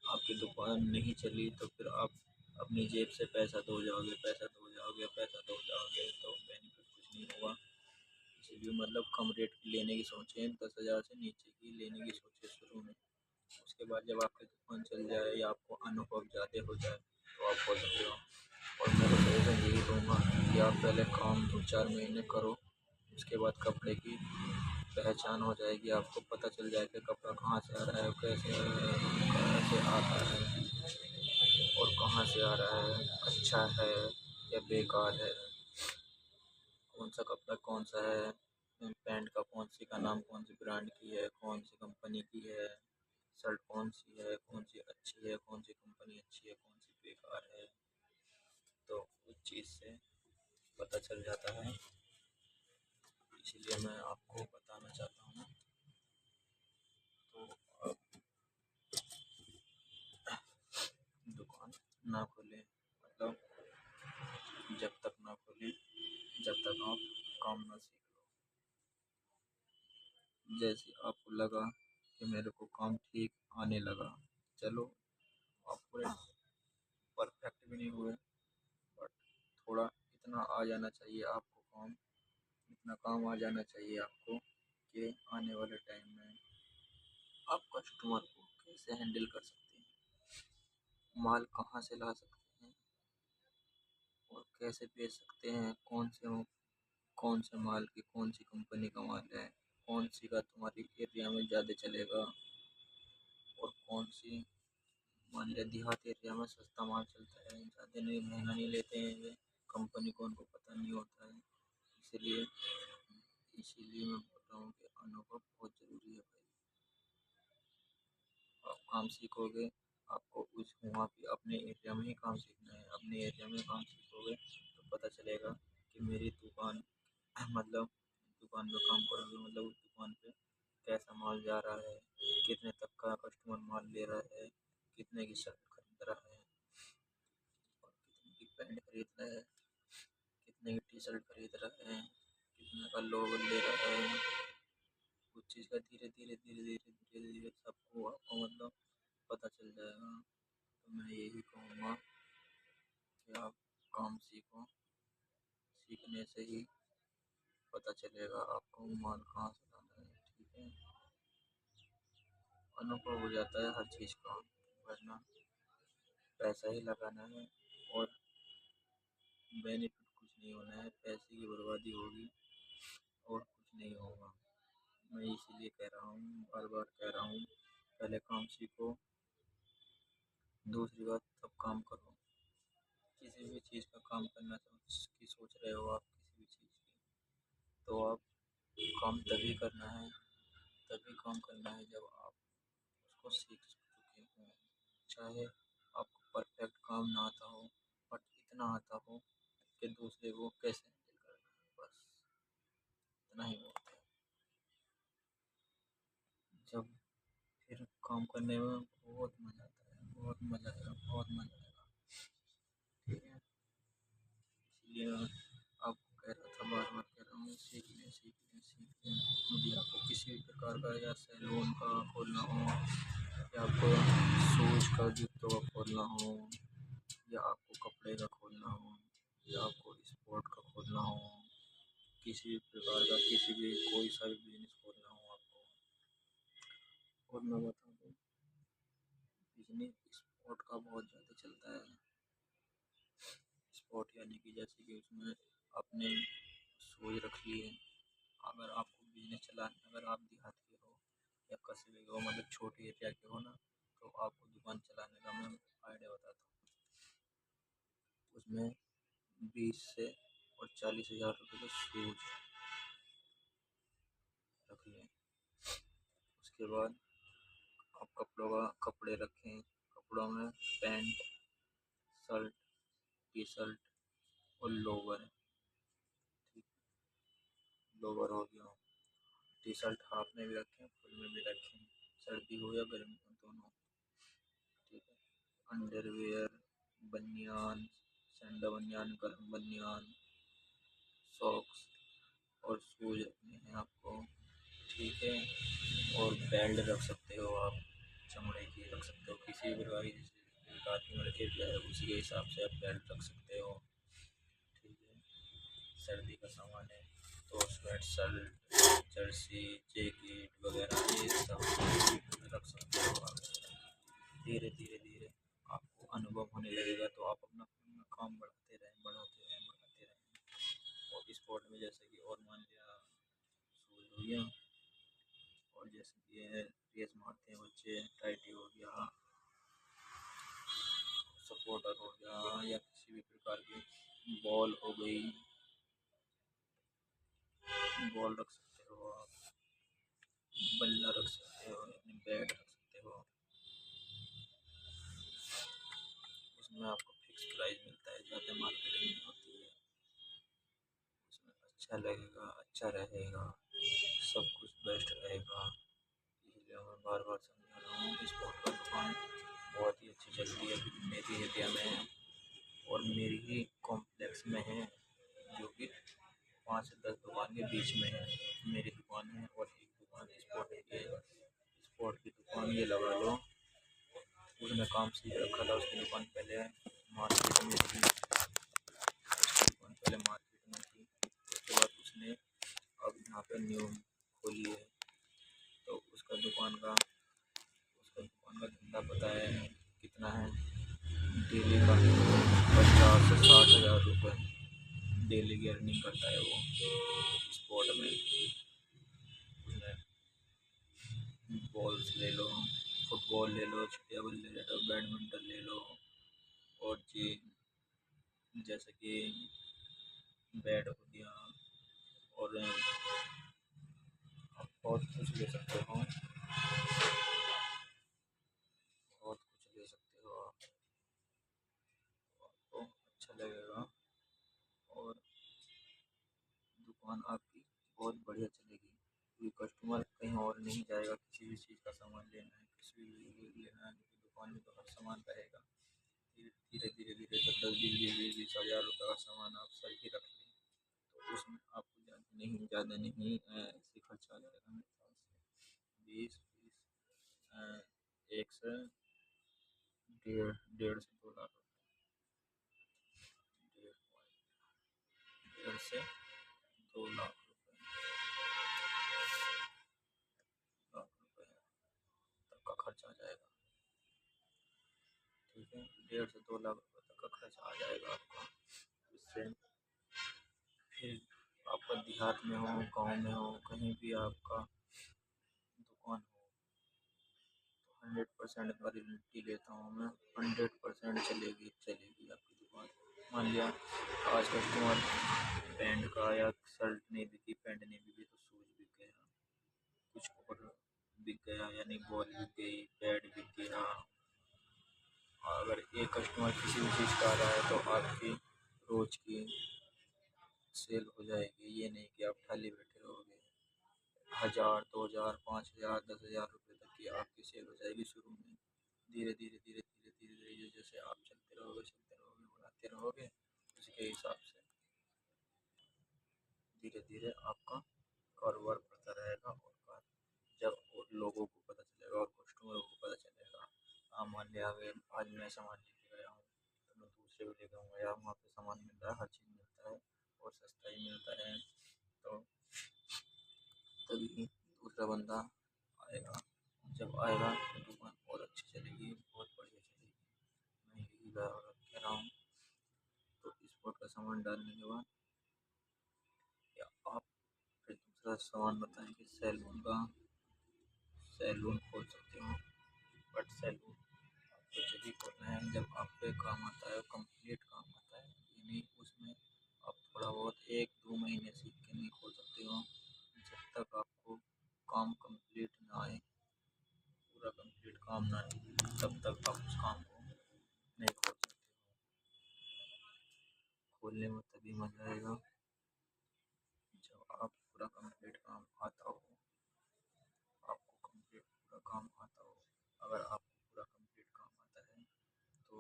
Speaker 1: आपकी दुकान नहीं चली तो फिर आप अपनी जेब से पैसा दो जाओगे, तो बेनिफिट कुछ नहीं होगा। इसीलिए मतलब कम रेट की लेने की सोचें, 10,000 से नीचे की लेने की सोचें शुरू में। उसके बाद जब आपकी दुकान चल जाए या आपको अनुभव ज़्यादा हो जाए तो आप खोल सकते हो। और मैं तो सजेशन यही दूँगा कि आप पहले काम 2-4 महीने करो, उसके बाद कपड़े की पहचान हो जाएगी, आपको पता चल जाएगा कपड़ा कहाँ से आ रहा है, कैसे आता है और कहाँ से आ रहा है, अच्छा है या बेकार है, कौन सा कपड़ा कौन सा है, पैंट का कौन सी का नाम कौन सी ब्रांड की है, कौन सी कंपनी की है, शर्ट कौन सी है, कौन सी अच्छी है, कौन सी कंपनी अच्छी है, कौन सी बेकार है, तो उस चीज़ से पता चल जाता है। इसलिए मैं आपको बताना चाहता हूँ। तो आप दुकान ना खोलें, मतलब जब तक ना खोलें जब तक आप काम ना सीख लो। जैसे आपको लगा कि मेरे को काम ठीक आने लगा, चलो आप पूरे परफेक्ट भी नहीं हुए, बट थोड़ा इतना आ जाना चाहिए आपको काम, इतना काम आ जाना चाहिए आपको कि आने वाले टाइम में आप कस्टमर को कैसे हैंडल कर सकते हैं, माल कहाँ से ला सकते हैं और कैसे बेच सकते हैं, कौन से माल की कौन सी कंपनी का माल है, कौन सी का तुम्हारी एरिया में ज़्यादा चलेगा और कौन सी, मान लिया देहात एरिया में सस्ता माल चलता है, ज़्यादा नहीं महंगा नहीं लेते हैं ये, कंपनी को उनको पता नहीं होता है। इसलिए इसीलिए मैं बोल रहा हूँ कि अनुभव बहुत ज़रूरी है भाई। आप काम सीखोगे, आपको उस वहाँ पे अपने एरिया में ही काम सीखना है, अपने एरिया में काम सीखोगे तो पता चलेगा कि मेरी दुकान मतलब दुकान पे काम करोगे मतलब उस दुकान पे कैसा माल जा रहा है, कितने तक का कस्टमर माल ले रहा है, कितने की शर्ट खरीद रहा है और कितने की पैंट खरीद रहा है, कितने की टी शर्ट खरीद रहा है, कितने का लोवर ले रहा है, कुछ चीज़ का धीरे धीरे धीरे धीरे धीरे धीरे सबको आपको मतलब पता चल जाएगा। तो मैं यही कहूँगा कि आप काम सीखो, सीखने से ही पता चलेगा आपको माल कहाँ से लाना है, ठीक है। अनुभव हो जाता है हर चीज़ का, वरना पैसा ही लगाना है और बेनिफिट कुछ नहीं होना है, पैसे की बर्बादी होगी और कुछ नहीं होगा। मैं इसीलिए कह रहा हूँ, बार बार कह रहा हूँ, पहले काम सीखो, दूसरी बात तब काम करो। किसी भी चीज़ का काम करना की सोच रहे हो आप, किसी भी चीज़ की, तो आप काम तभी काम करना है जब आप उसको सीख चुके हों। चाहे आपको परफेक्ट काम ना आता हो, बट इतना आता हो कि दूसरे को कैसे हैंडल करना है, बस इतना ही बहुत है। जब फिर काम करने में बहुत मज़ा आता है, बहुत मज़ा आएगा, बहुत मज़ा आएगा, ठीक है। इसलिए मैं आपको कह रहा था, बार बार कह रहा हूँ, सीख लें सीख लें सीख लें। यदि आपको किसी भी प्रकार का या सैलून का खोलना हो, या आपको शूज़ का जूतों का खोलना हो, या आपको कपड़े का खोलना हो, या आपको स्पोर्ट का खोलना हो, किसी भी प्रकार का किसी भी कोई सा भी बिजनेस खोलना हो आपको, और मैं बता दूँ बिजनेस स्पोर्ट का बहुत ज़्यादा चलता है। स्पोर्ट यानी कि जैसे कि उसमें आपने सोच रखी है, अगर आपको बिजनेस चलाना, अगर आप देहात के हो या कस्बे के हो, मतलब छोटे एरिया के हो ना, तो आपको दुकान चलाने का मैं आइडिया बताता हूँ। उसमें 20 से और 40 हज़ार रुपये का शूज रख लें। उसके बाद आप कपड़े रखें, कपड़ों में पैंट, शर्ट, टी शर्ट और लोवर, ठीक, लोवर हो गया, टी शर्ट हाफ में भी रखें, फुल में भी रखें, सर्दी हो या गर्मी हो दोनों, ठीक है। अंडरवियर, बनियान, सैंडो बनियान, गर्म बनियान, सॉक्स और शूज रखने हैं आपको, ठीक है। और बेल्ट रख सकते हो आप, चमड़े की रख सकते हो, किसी भी प्रकार की जिस प्रकार की मर्जी है उसी के हिसाब से आप बेल्ट रख सकते हो, ठीक है। सर्दी का सामान है तो स्वेट शर्ट, जर्सी, जैकेट वगैरह ये सब रख सकते हो आप। धीरे धीरे धीरे आपको अनुभव होने लगेगा तो आप अपना अपना काम बढ़ाते रहें बढ़ाते रहें बढ़ाते रहें। और स्पोर्ट में जैसे कि और मान लिया शूज हो गया, और जैसे कि ये रेस मारते हैं बच्चे, टाइटी हो गया, सपोर्टर हो गया, या किसी भी प्रकार की बॉल हो गई, बॉल रख सकते सकते हो आप, बल्ला रख सकते हो, अपनी बेड रख सकते हो। उसमें आपको फिक्स प्राइस मिलता है, ज़्यादा मार्केटिंग नहीं होती है। उसमें अच्छा लगेगा, अच्छा रहेगा, सब कुछ बेस्ट रहेगा। इसलिए मैं बार बार समझा रहा हूँ, इस स्पोर्ट का दुकान बहुत ही अच्छी चलती है मेरी एरिया में और मेरी ही कॉम्प्लेक्स में है, जो कि 5 से 10 दुकान के बीच में है। मेरी दुकान है और एक दुकान स्पोर्ट की है। स्पोर्ट की दुकान ये लगा लो, उसने काम सीख रखा था। उसकी दुकान पहले मार्केट में थी, उसकी दुकान पहले मार्केट में थी, उसके बाद उसने अब यहाँ पे न्यू खोली है। तो उसका दुकान का धंधा पता है कितना है? डेली का 50 से 60 हज़ार रुपये डेली की अर्निंग करता है वो स्पोर्ट में। उसने बॉल्स ले लो, फुटबॉल ले लो, चिड़िया बल्ले ले लो, बैडमिंटन ले लो, और जी जैसे कि बैट हो गया, और आप बहुत कुछ ले सकते हो, बहुत कुछ ले सकते हो आप, आपको अच्छा लगेगा और दुकान आपकी बहुत बढ़िया चलेगी, क्योंकि कस्टमर कहीं और नहीं जाएगा। किसी भी चीज़ का सामान लेना है, किसी भी लेना है, क्योंकि दुकान में तो हर सामान रहेगा। धीरे धीरे धीरे धीरे 10 20 20 20 हज़ार रुपये का सामान आप सही रख लें, तो उसमें आपको ज़्यादा नहीं ऐसे खर्चा आ जाएगा मेरे ख्याल से 20 एक से 1.5 से 2 लाख रुपये तक का खर्चा आ जाएगा। ठीक है, 1.5 से 2 लाख रुपये तक का खर्चा आ जाएगा आपका। इससे फिर आपका देहात में हो, गांव में हो, कहीं भी आपका दुकान हो, तो 100% गारंटी लेता हूँ मैं, 100% चलेगी आपकी दुकान। मान लिया आज कस्टमर पैंट का या शर्ट नहीं बिकी, पैंट नहीं बिकी, तो शूज़ बिक गया, कुछ और बिक गया, यानी बॉल बिक गई, बैट बिक गया। अगर एक कस्टमर किसी भी चीज़ का आ रहा है तो आपकी रोज़ की सेल हो जाएगी। ये नहीं कि आप खाली बैठे रहोगे। 1000 2000 5000 10 हज़ार रुपये तक की आपकी सेल हो जाएगी शुरू में। धीरे धीरे धीरे धीरे धीरे धीरे जैसे आप चलते रहोगे बढ़ाते रहोगे, उसके हिसाब से धीरे धीरे आपका कारोबार बढ़ता रहेगा। और जब लोगों को पता चलेगा और कस्टमरों को पता चलेगा, मान लिया अगर आज मैं सामान लेके गया हूँ तो मैं दूसरे को लेकर आऊँगा, यार वहाँ पे सामान मिल रहा है, हर चीज़ मिलता है और सस्ता ही मिलता है, तो तभी दूसरा बंदा आएगा। जब आएगा तो दुकान बहुत अच्छी चलेगी, बहुत बढ़िया चलेगी। मैं यही कह रहा हूँ। तो स्पोर्ट का सामान डालने के बाद या आप फिर दूसरा सामान बताएं कि सैलून खोल सकते हो। बट सैलून आपको जब भी खोलना है जब आप पे काम आता है, कंप्लीट काम आता है, यानी उसमें आप थोड़ा बहुत 1 2 महीने सीख के नहीं खोल सकते हो। जब तक आपको काम कंप्लीट ना आए, पूरा कंप्लीट काम ना आए, तब तक आप उस काम को नहीं खोल सकते हो। खोलने में तभी मज़ा आएगा जब आप पूरा कंप्लीट काम आता हो, आपको कंप्लीट पूरा काम आता हो। अगर आपको पूरा कंप्लीट काम आता है तो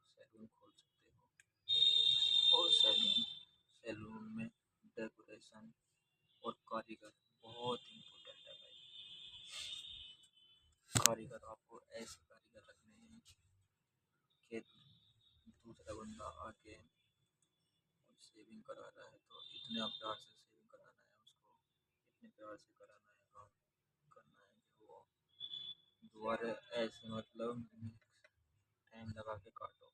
Speaker 1: सैलून खोल सकते हो। और सैलून में डेकोरेशन और कारीगर बहुत इम्पोर्टेंट है भाई। कारीगर आपको ऐसे कारीगर रखने हैं कि दूसरा बंदा आके शेविंग करा रहा है तो इतने प्यार से शेविंग कराना है उसको, इतने प्यार से कराना है, काम करना है कि वो दोबारा ऐसे मतलब टाइम लगा के काटो।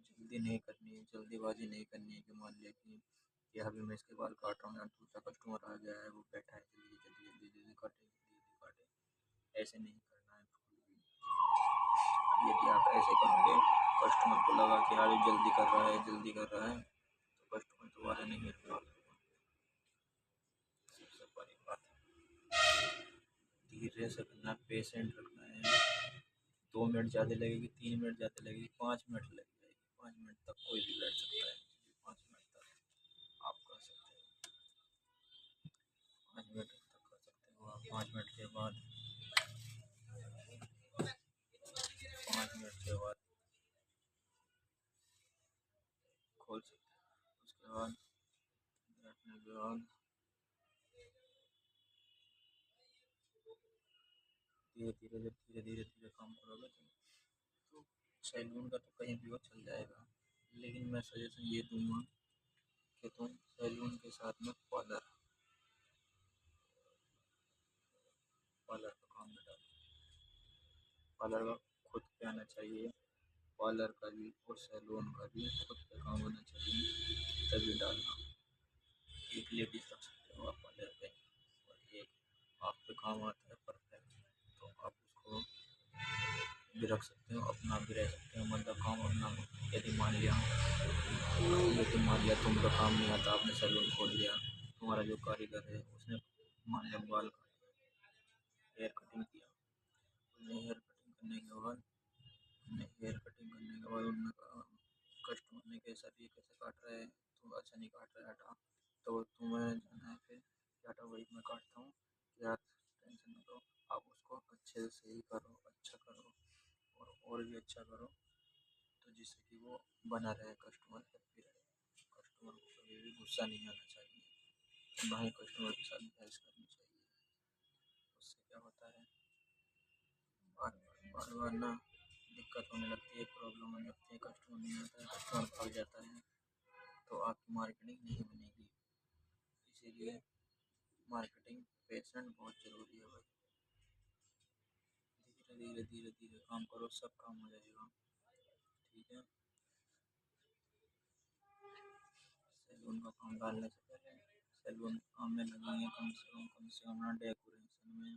Speaker 1: जल्दी नहीं करनी है, जल्दीबाजी नहीं करनी है कि मान लिया कि अभी मैं इसके बाल काट रहा हूँ यार, दूसरा कस्टमर आ गया है, वो बैठा है, जल्दी जल्दी जल्दी जल्दी काटे, जल्दी जल्दी काटे। ऐसे नहीं करना है बिल्कुल भी। यदि आप ऐसे करोगे, कस्टमर को लगा कि यार ये जल्दी कर रहा है, जल्दी कर रहा है, तो कस्टमर दोबारा नहीं मिलेगा। सबसे बड़ी बात धीरे से करना है, पेशेंट रखना है। 2 मिनट ज़्यादा लगेगी, 3 मिनट ज़्यादा लगेगी, 5 मिनट लग जाएगी। 5 मिनट तक कोई भी बैठ सकता है। 5 मिनट तक आप कर सकते हो। 5 मिनट तक कर सकते हो आप। 5 मिनट के बाद 5 मिनट के बाद खोल सकते हो। उसके बाद बैठने के बाद धीरे धीरे जब धीरे धीरे धीरे काम करोगे तो सैलून का तो कहीं भी वो चल जाएगा। लेकिन मैं सजेशन ये दूंगा कि तुम सैलून के साथ में पार्लर का काम भी डालो। पार्लर का खुद पे आना चाहिए। पार्लर का भी और सैलून का भी खुद पे काम होना चाहिए, तभी डालना। एक लेडीज रख सकते हो आप पार्लर पे, और एक आप पे काम आता है परफेक्ट, तो आप उसको भी रख सकते हो, अपना भी रह सकते हो। मतलब काम अपना, यदि मान लिया तुमको काम नहीं आता, आपने सैलून खोल लिया, तुम्हारा जो कारीगर है उसने मान लिया बाल काटे, हेयर कटिंग किया, उसने हेयर कटिंग करने के बाद उन्होंने कहा कस्टमर ने कैसा भी कैसे काट रहा है, तो अच्छा नहीं काट रहा है, हटा। तो तुम्हें जाना है फिर कि हटा भाई मैं काटता हूँ, यार टेंशन मत लो, आप उसको अच्छे से सही करो, अच्छा करो, और भी अच्छा करो, तो जिससे कि वो बना रहे, कस्टमर हैप्पी रहे। कस्टमर को कभी भी गुस्सा नहीं आना चाहिए, ना ही कस्टमर के साथ बहस करनी चाहिए। उससे क्या होता है, बार बार ना दिक्कत होने लगती है, प्रॉब्लम होने लगती है, कस्टमर नहीं आता है, कस्टमर भाग जाता है, तो आपकी मार्केटिंग नहीं बनेगी। इसीलिए मार्केटिंग पेशेंट बहुत ज़रूरी है भाई। धीरे धीरे धीरे धीरे काम करो, सब काम हो जाएगा। ठीक है। सैलून का काम डालने से पहले सैलून काम में लगेंगे कम से कम ना डेकोरेशन में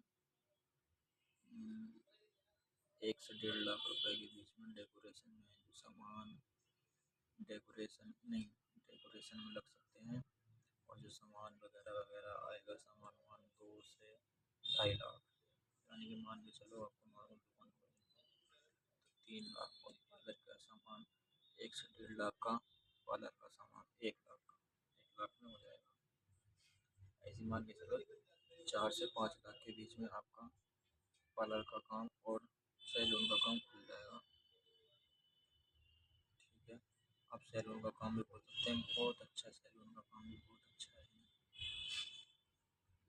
Speaker 1: 1 से 1.5 लाख रुपए के बीच में। डेकोरेशन में जो सामान डेकोरेशन में लग सकते हैं, और जो सामान वगैरह वगैरह आएगा, सामान वामान 2 से 2.5 लाख, यानी कि मान के चलो आपको नॉर्मल दुकान खोलनी है तो 3 लाख, और पार्लर का सामान 1 से 1.5 लाख का, पार्लर का सामान 1 लाख का, 1 लाख में हो जाएगा। ऐसे मान के चलो 4 से 5 लाख के बीच में आपका पार्लर का काम और सैलून का काम खुल जाएगा। ठीक है। आप सैलून का काम भी बोल सकते हैं, बहुत अच्छा है, सैलून का काम भी बहुत अच्छा है।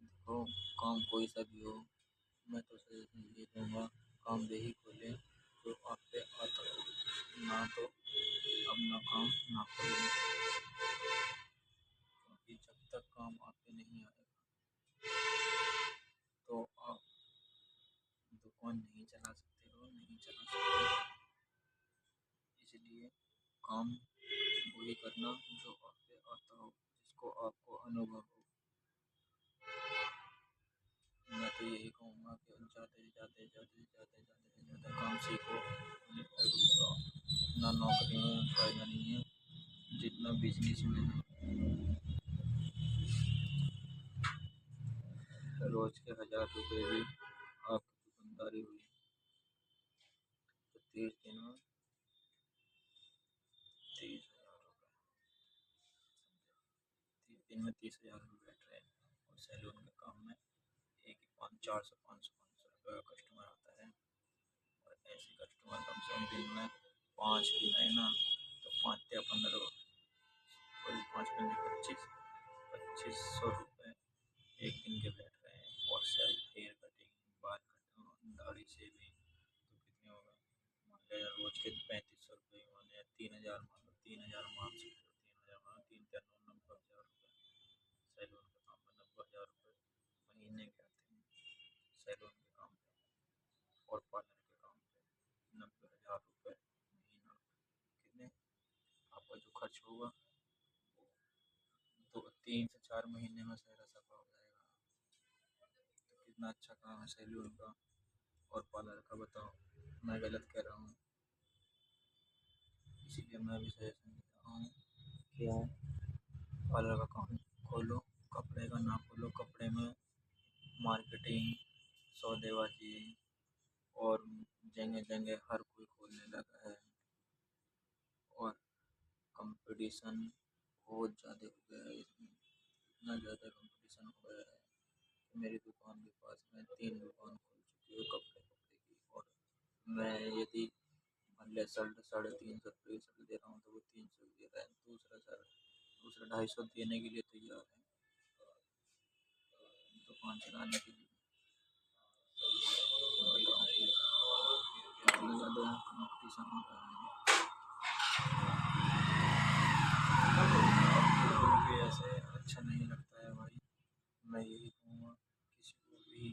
Speaker 1: देखो काम कोई सा भी हो, मैं तो सजेशन ये दूंगा, काम यही खोले जो आप पे आता हो, ना तो अपना काम ना खोलें, क्योंकि जब तक काम आप पे नहीं आएगा तो आप दुकान नहीं चला सकते हो, नहीं चला सकते। इसलिए काम वही करना जो आप पे आता हो, जिसको आपको अनुभव हो। मैं तो यही कहूँगा कि ज़्यादा से ज़्यादा काम सीखो, इतना नौकरी में फ़ायदा नहीं है जितना बिजनेस में है। रोज के 1,000 रुपये भी आपकी दुकानदारी हुई तो 30 दिन में 30,000 रुपये, 30 दिन में 30,000 रुपये बैठ रहे हैं। और सैलून के काम में एक ही 400 500 कस्टमर आता है, और ऐसे कस्टमर कम से कम दिन में 5 दिन है ना, तो 5 या 15, कोई 5 पंजे 2500 रुपये एक दिन के बैठ रहे हैं। और सेल्फ हेयर कटिंग, बाल कटिंग, दाढ़ी शेविंग, तो कितने हो गए, मान लिया यार रोज के 3500 रुपये मान लिया, 3,000 मान लो, 3,000 मान सकते हो, 3,000 मान 3 3 9 90,000 रुपये। सैलून के काम में 90,000 रुपये महीने के आते हैं, सैलून के काम पे और पार्लर के काम पे 90,000 रुपये महीना। कितने आपका जो खर्च होगा तो 3 से 4 महीने में सारा सफा हो जाएगा। तो कितना अच्छा काम है सैलून का और पार्लर का, बताओ मैं गलत कह रहा हूँ? इसीलिए मैं भी सजेशन दे रहा हूँ कि आप पार्लर का काम खोलो, कपड़े का ना खोलो। कपड़े में मार्केटिंग सौदेबाजी और जगह जगह हर कोई खोलने लगा है और कंपटीशन बहुत ज़्यादा हो गया है इसमें। इतना ज़्यादा कंपटीशन हो गया है कि मेरी दुकान के पास में 3 दुकान खुल चुकी है कपड़े कपड़े की। और मैं यदि मान लिया शर्ट 350 रुपये की शर्ट दे रहा हूँ तो वो 300 दे रहा है, दूसरा 250 देने के लिए तैयार है दुकान चलाने के लिए। इतना ज़्यादा कंपटीशन हो रहा है, मुझे ऐसे अच्छा नहीं लगता है भाई। मैं यही कहूँगा किसी को भी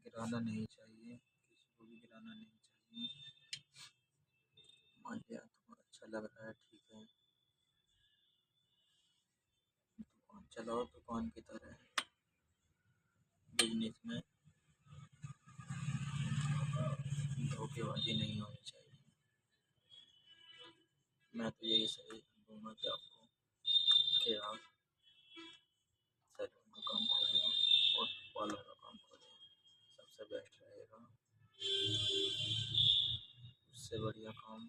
Speaker 1: गिराना नहीं चाहिए, किसी को भी गिराना नहीं चाहिए। मान लिया तुम्हें अच्छा लग रहा है, ठीक है, दुकान चलाओ दुकान की तरह। बिजनेस में धोखेबाजी नहीं होनी चाहिए। मैं तो यही सजेशन दूंगा कि आपको कि आप सैलून का काम खोलें और पार्लर का काम खोलें, सबसे बेस्ट रहेगा। उससे बढ़िया काम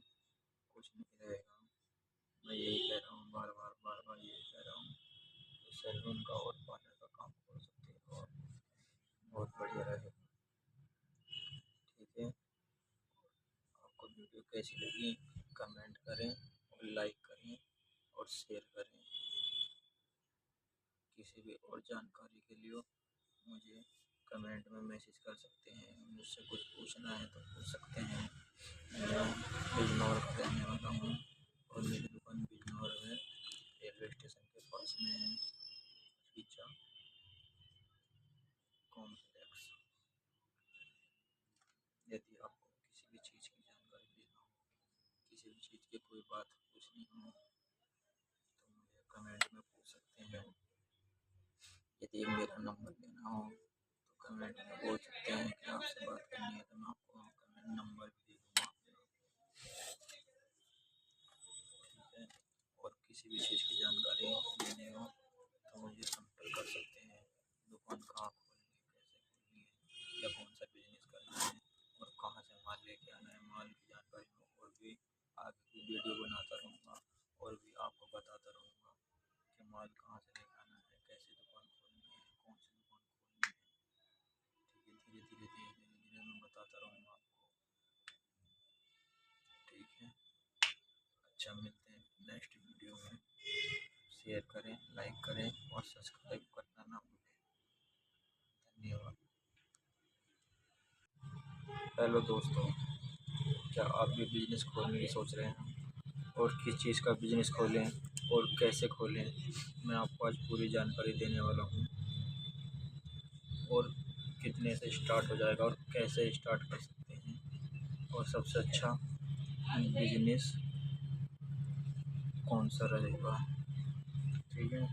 Speaker 1: कुछ नहीं रहेगा। मैं यही कह रहा हूँ, बार बार यही कह रहा हूँ, तो सैलून का और पार्लर का काम खोल सकते हो और बहुत बढ़िया रहेगा। ठीक है, आपको वीडियो कैसी लगी कमेंट करें और लाइक करें और शेयर करें। किसी भी और जानकारी के लिए मुझे कमेंट में मैसेज कर सकते हैं। मुझसे कुछ पूछना है तो पूछ सकते हैं। मैं बिजनौर का रहने वाला हूँ और मेरी दुकान बिजनौर में रेलवे स्टेशन के पास में है, पिज्जा कॉम्प्लेक्स। यदि आपको किसी भी चीज़ की जानकारी लेना हो, किसी भी चीज़ की कोई बात पूछनी हो तो मुझे कमेंट में पूछ सकते हैं। यदि मेरा नंबर लेना हो तो कमेंट में बोल सकते हैं कि आपसे बात करनी है, तो मैं आपको कमेंट नंबर भी दे दूँगा। ठीक है, और किसी भी चीज़ की जानकारी लेनी हो तो मुझे संपर्क कर सकते हैं। दुकान कहाँ खोलनी है, कैसे खोलनी है, या कौन सा बिजनेस करना है और कहाँ से माल लेके आना है, माल की जानकारी में और भी आगे की वीडियो बनाता रहूँगा और भी आपको बताता रहूँगा कि माल कहाँ से लेके आना है, कैसे दुकान खोलनी है, कौन सी दुकान खोलनी है। ठीक है, धीरे धीरे मैं बताता रहूँगा आपको। ठीक है, अच्छा, मिलते हैं नेक्स्ट वीडियो में। शेयर करें, लाइक करें और सब्सक्राइब करना ना भूलें। धन्यवाद। हेलो दोस्तों, क्या आप भी बिजनेस खोलने की सोच रहे हैं और किस चीज़ का बिजनेस खोलें और कैसे खोलें, मैं आपको आज पूरी जानकारी देने वाला हूँ। और कितने से स्टार्ट हो जाएगा और कैसे स्टार्ट कर सकते हैं और सबसे अच्छा बिजनेस कौन सा रहेगा। ठीक है,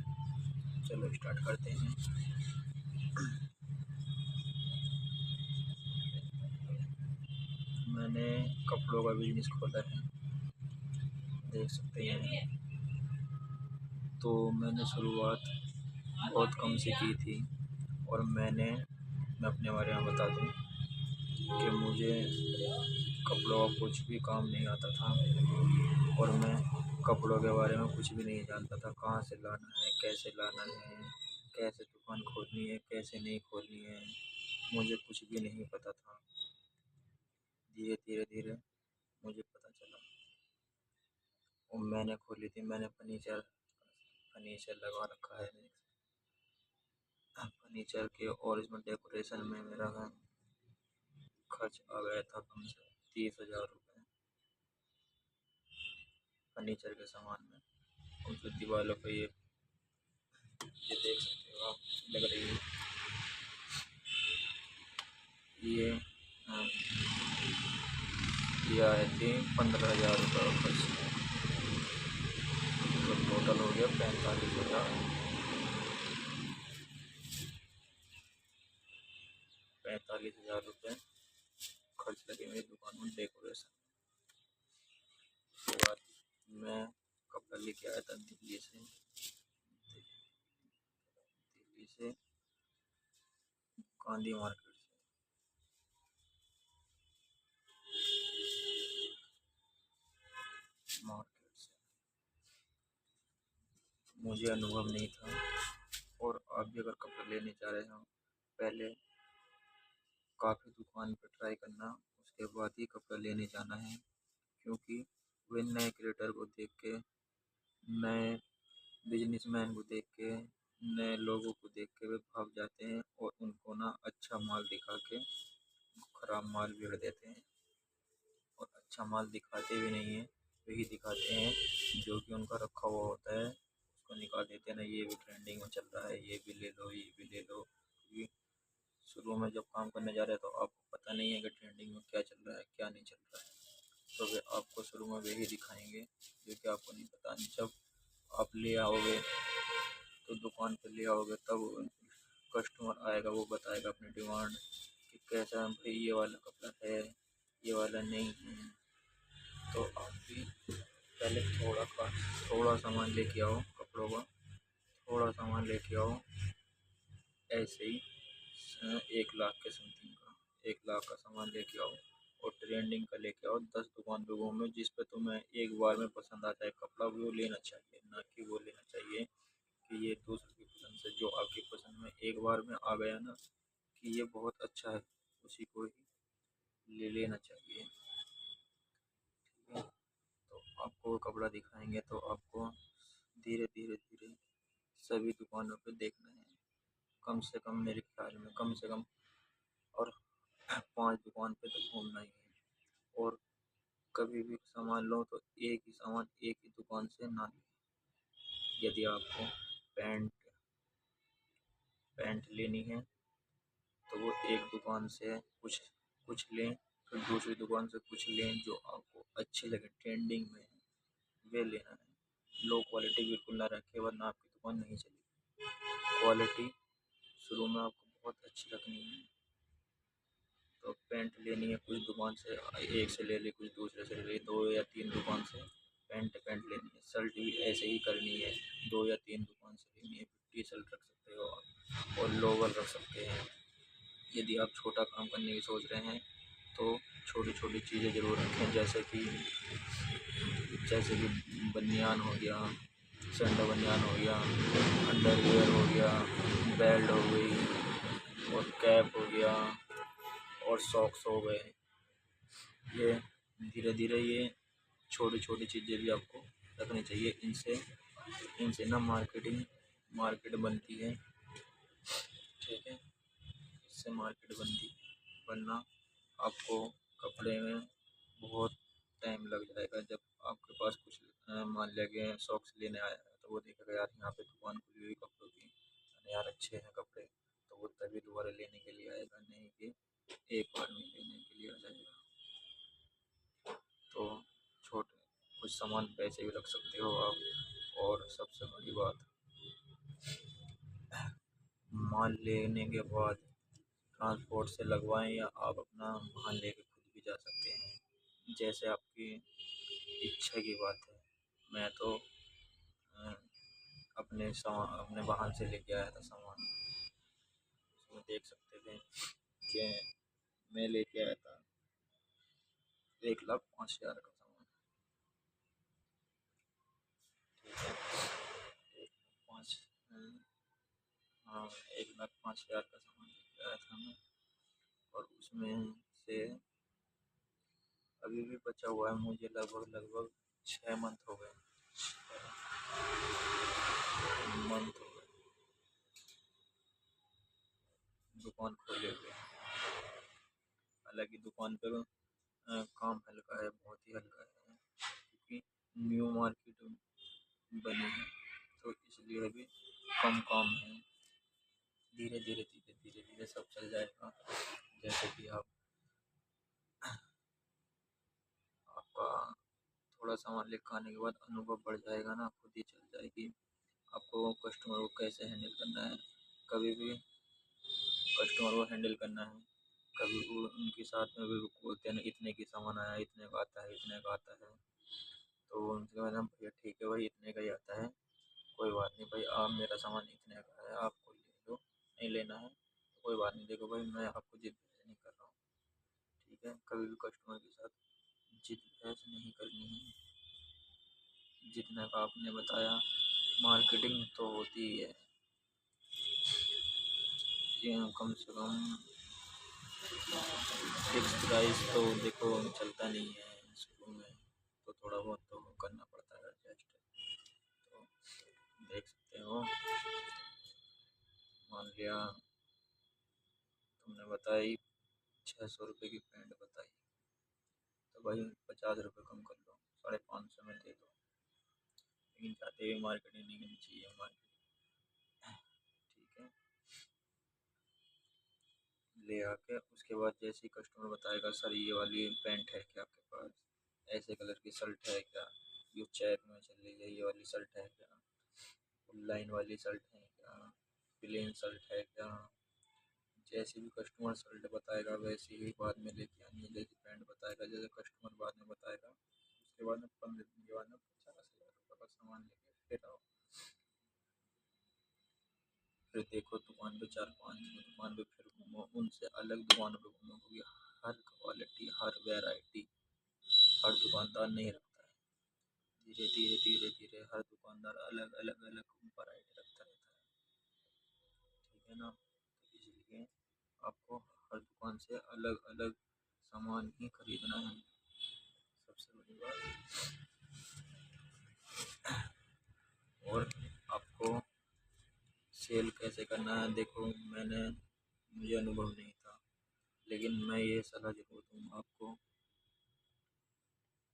Speaker 1: चलो स्टार्ट करते हैं। मैंने कपड़ों का बिजनेस खोला है, देख सकते हैं। तो मैंने शुरुआत बहुत कम से की थी और मैं अपने बारे में बता दूं कि मुझे कपड़ों का कुछ भी काम नहीं आता था और मैं कपड़ों के बारे में कुछ भी नहीं जानता था। कहाँ से लाना है, कैसे लाना है, कैसे दुकान खोलनी है, कैसे नहीं खोलनी है, मुझे कुछ भी नहीं पता था। धीरे धीरे मुझे पता चला और मैंने खोली थी। मैंने फर्नीचर लगा रखा है, फर्नीचर के, और इसमें डेकोरेशन में मेरा खर्च आ गया था कम से 30,000 रुपये फर्नीचर के सामान में। और जो दीवारों पे ये देख सकते हो आप, लग रही है ये ये आए थे 15,000 रुपये का खर्च, तो टोटल हो गया 45,000 रुपये खर्च लगे मेरी दुकान में डेकोरेशन। उसके बाद मैं कपड़ा लेके आया था दिल्ली से गांधी मार्केट मुझे अनुभव नहीं था। और आप भी अगर कपड़े लेने जा रहे हो, पहले काफ़ी दुकान पर ट्राई करना, उसके बाद ही कपड़ा लेने जाना है। क्योंकि वे नए क्रिएटर को देख के, नए बिजनेसमैन को देख के, नए लोगों को देख के वे भाग जाते हैं और उनको ना अच्छा माल दिखा के खराब माल बेच देते हैं। और अच्छा माल दिखाते भी नहीं हैं, वही दिखाते हैं जो कि उनका रखा हुआ होता है, उसको निकाल देते हैं ना, ये भी ट्रेंडिंग में चल रहा है, ये भी ले लो, ये भी ले लो। क्योंकि शुरू में जब काम करने जा रहे हैं तो आपको पता नहीं है कि ट्रेंडिंग में क्या चल रहा है, क्या नहीं चल रहा है। तो वे आपको शुरू में वही दिखाएंगे जो कि आपको नहीं पता। जब आप ले आओगे तो दुकान पर ले आओगे तब कस्टमर आएगा, वो बताएगा अपनी डिमांड कि कैसा है भाई, ये वाला कपड़ा है, ये वाला नहीं है। तो आप भी पहले थोड़ा सामान लेके आओ कपड़ों का, थोड़ा सामान लेके आओ ऐसे ही 1 लाख के समथिंग का, 1 लाख का सामान लेके आओ और ट्रेंडिंग का लेके आओ। 10 दुकान पे घूमो, जिस पे तुम्हें एक बार में पसंद आता है कपड़ा, वो लेना चाहिए। ना कि वो लेना चाहिए कि ये दूसरे की पसंद से जो आपकी पसंद में एक बार में आ गया ना कि ये बहुत अच्छा है, उसी को ही ले लेना चाहिए। ठीक है, तो आपको कपड़ा दिखाएंगे तो आपको धीरे धीरे धीरे सभी दुकानों पे देखना है। कम से कम मेरे ख्याल में कम से कम और 5 दुकान पे तो घूमना ही है। और कभी भी सामान लो तो एक ही सामान एक ही दुकान से ना लें। यदि आपको पैंट पैंट लेनी है तो वो एक दुकान से कुछ कुछ लें, फिर दूसरी दुकान से कुछ लें जो आपको अच्छी लगे, ट्रेंडिंग में है, वे लेना है। लो क्वालिटी बिल्कुल ना रखें वरना आपकी दुकान नहीं चलेगी। क्वालिटी शुरू में आपको बहुत अच्छी रखनी है। तो पैंट लेनी है कुछ दुकान से, एक से ले ली, कुछ दूसरे से ले ली, 2 या 3 दुकान से पैंट लेनी है। शर्ट भी ऐसे ही करनी है, 2 या 3 दुकान से लेनी है। टी शर्ट रख सकते हो आप और लोवर रख सकते हैं। यदि आप छोटा काम करने की सोच रहे हैं तो छोटी छोटी चीज़ें ज़रूर रखें, जैसे कि बनियान हो गया, सैंडो बनियान हो गया, अंडरवियर हो गया, बेल्ट हो गई और कैप हो गया और सॉक्स हो गए। ये धीरे धीरे ये छोटी छोटी चीज़ें भी आपको रखनी चाहिए। इनसे इनसे ना मार्केट बनती है। ठीक है, इससे मार्केट बनती है, वरना आपको कपड़े में बहुत टाइम लग जाएगा। जब आपके पास कुछ मान लिया कि सॉक्स लेने आया है तो वो देखेगा यार यहाँ पे दुकान खुली हुई कपड़ों की, अरे यार अच्छे हैं कपड़े, तो वो तभी दोबारा लेने के लिए आएगा, नहीं कि एक बार में लेने के लिए आ जाएगा। तो छोटे कुछ सामान पैसे भी रख सकते हो आप। और सबसे बड़ी बात, माल लेने के बाद ट्रांसपोर्ट से लगवाएं या आप अपना वाहन लेके खुद भी जा सकते हैं, जैसे आपकी इच्छा की बात है। मैं तो अ, अपने वाहन से लेके आया था सामान। उसमें देख सकते थे कि मैं लेके आया था 1,05,000 का सामान। ठीक है, एक पाँच हाँ, 1,05,000 का सामान लेके आया था मैं। और उसमें से अभी भी बचा हुआ है मुझे लगभग 6 मंथ हो गए, 6 मंथ हो गए दुकान खोले हुए। हालांकि दुकान पे काम हल्का है, बहुत ही हल्का है, क्योंकि न्यू मार्केट बनी है तो इसलिए अभी कम काम है। धीरे धीरे सब चल जाएगा। जैसे कि आपका थोड़ा सामान लेकर आने के बाद अनुभव बढ़ जाएगा ना, खुद ही चल जाएगी आपको कस्टमर को कैसे हैंडल करना है। कभी भी कस्टमर को हैंडल करना है, कभी वो उनके साथ में भी बोलते हैं ना इतने की सामान आया, इतने का आता है, इतने का आता है। तो उनसे मैंने भैया ठीक है भाई, इतने का ही आता है, कोई बात नहीं भाई, आप मेरा सामान इतने का है, आपको ले लो, नहीं लेना है तो कोई बात नहीं, देखो भाई मैं आपको जिद बहस नहीं कर रहा हूँ। ठीक है, कभी भी कस्टमर के साथ जिद बहस नहीं करनी है। जितने का आपने बताया मार्केटिंग तो होती ही है कि कम से कम फिक्स प्राइस तो देखो चलता नहीं है शुरू में, तो थोड़ा बहुत तो करना पड़ता है एडजस्ट। तो देख सकते हो, मान लिया तुमने बताई 600 रुपये की पैंट बताई, तो भाई 50 रुपये कम कर लो, 550 में दे दो। लेकिन चाहते हुए मार्केटिंग नहीं करनी चाहिए मार्केट। ठीक है, ले आके उसके बाद जैसे ही कस्टमर बताएगा सर ये वाली पैंट है क्या आपके पास, ऐसे कलर की शर्ट है क्या, ये चेक में चल रही है ये वाली शर्ट है क्या, लाइन वाली शर्ट है क्या, प्लेन शर्ट है क्या। जैसे भी कस्टमर शर्ट बताएगा वैसे ही बाद में लेके आनी है, जैसे पैंट बताएगा जैसे कस्टमर बाद में बताएगा, उसके बाद में 15 दिन के बाद में 50,000 रुपये का सामान लेके फिर आओ। फिर देखो दुकान पे 4-5 दुकान पे फिर घूमो, उनसे अलग दुकानों पे घूमो, क्योंकि हर क्वालिटी हर वैरायटी हर दुकानदार नहीं रखता है। धीरे धीरे धीरे धीरे हर दुकानदार अलग अलग अलग वैरायटी रखता रहता है। ठीक है ना, तो इसलिए आपको हर दुकान से अलग अलग सामान ही खरीदना है। सबसे बड़ी बात, और आपको सेल कैसे करना है, देखो मुझे अनुभव नहीं था, लेकिन मैं ये सलाह जरूर दूँगा आपको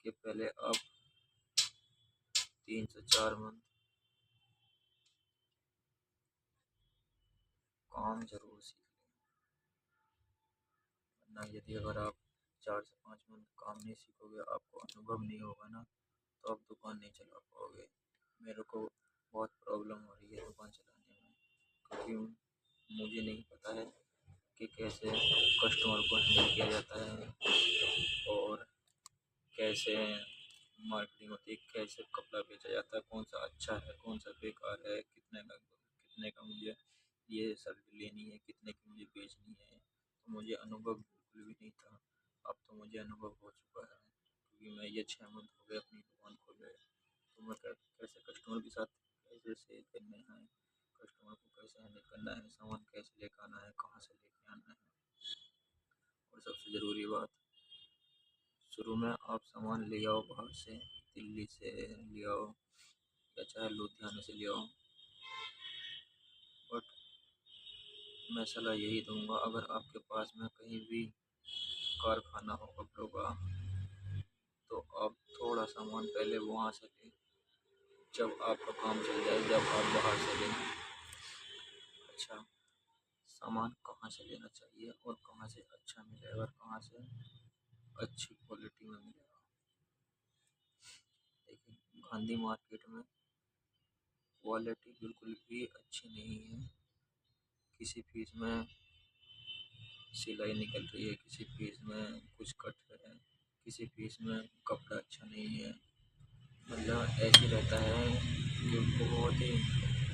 Speaker 1: कि पहले आप 3 से 4 मंथ काम जरूर सीख लें, वरना यदि अगर आप 4 से 5 मंथ काम नहीं सीखोगे, आपको अनुभव नहीं होगा ना, तो आप दुकान नहीं चला पाओगे। मेरे को बहुत प्रॉब्लम हो रही है दुकान चलाने में, क्योंकि मुझे नहीं पता है कि कैसे कस्टमर को हैंडल किया जाता है, और कैसे मार्केटिंग होती है, कैसे कपड़ा बेचा जाता है, कौन सा अच्छा है कौन सा बेकार है, कितने का मुझे ये शर्ट लेनी है, कितने की मुझे बेचनी है। तो मुझे अनुभव बिल्कुल भी नहीं था, अब तो मुझे अनुभव हो चुका है, क्योंकि मैं ये 6 मंथ हो गए अपनी दुकान खोले। तो मैं कैसे कस्टमर के साथ कैसे सेल करना है, कस्टमर को कैसे हैंडल करना है, सामान कैसे लेकर आना है, कहाँ से लेके आना है। और सबसे ज़रूरी बात, शुरू में आप सामान ले आओ बाहर से, दिल्ली से ले आओ या चाहे लुधियाना से ले आओ, बट मैं सलाह यही दूंगा, अगर आपके पास में कहीं भी कारखाना हो कपड़ों का, तो आप थोड़ा सामान पहले वहाँ से लें, जब आपका काम चल जाए, जब आप बाहर से लें। अच्छा, सामान कहाँ से लेना चाहिए और कहाँ से अच्छा मिलेगा और कहाँ से अच्छी क्वालिटी में मिलेगा। देखिए, गांधी मार्केट में क्वालिटी बिल्कुल भी अच्छी नहीं है, किसी पीस में सिलाई निकल रही है, किसी पीस में कुछ कट है, किसी पीस में कपड़ा अच्छा नहीं है, मतलब ऐसे रहता है कि बहुत ही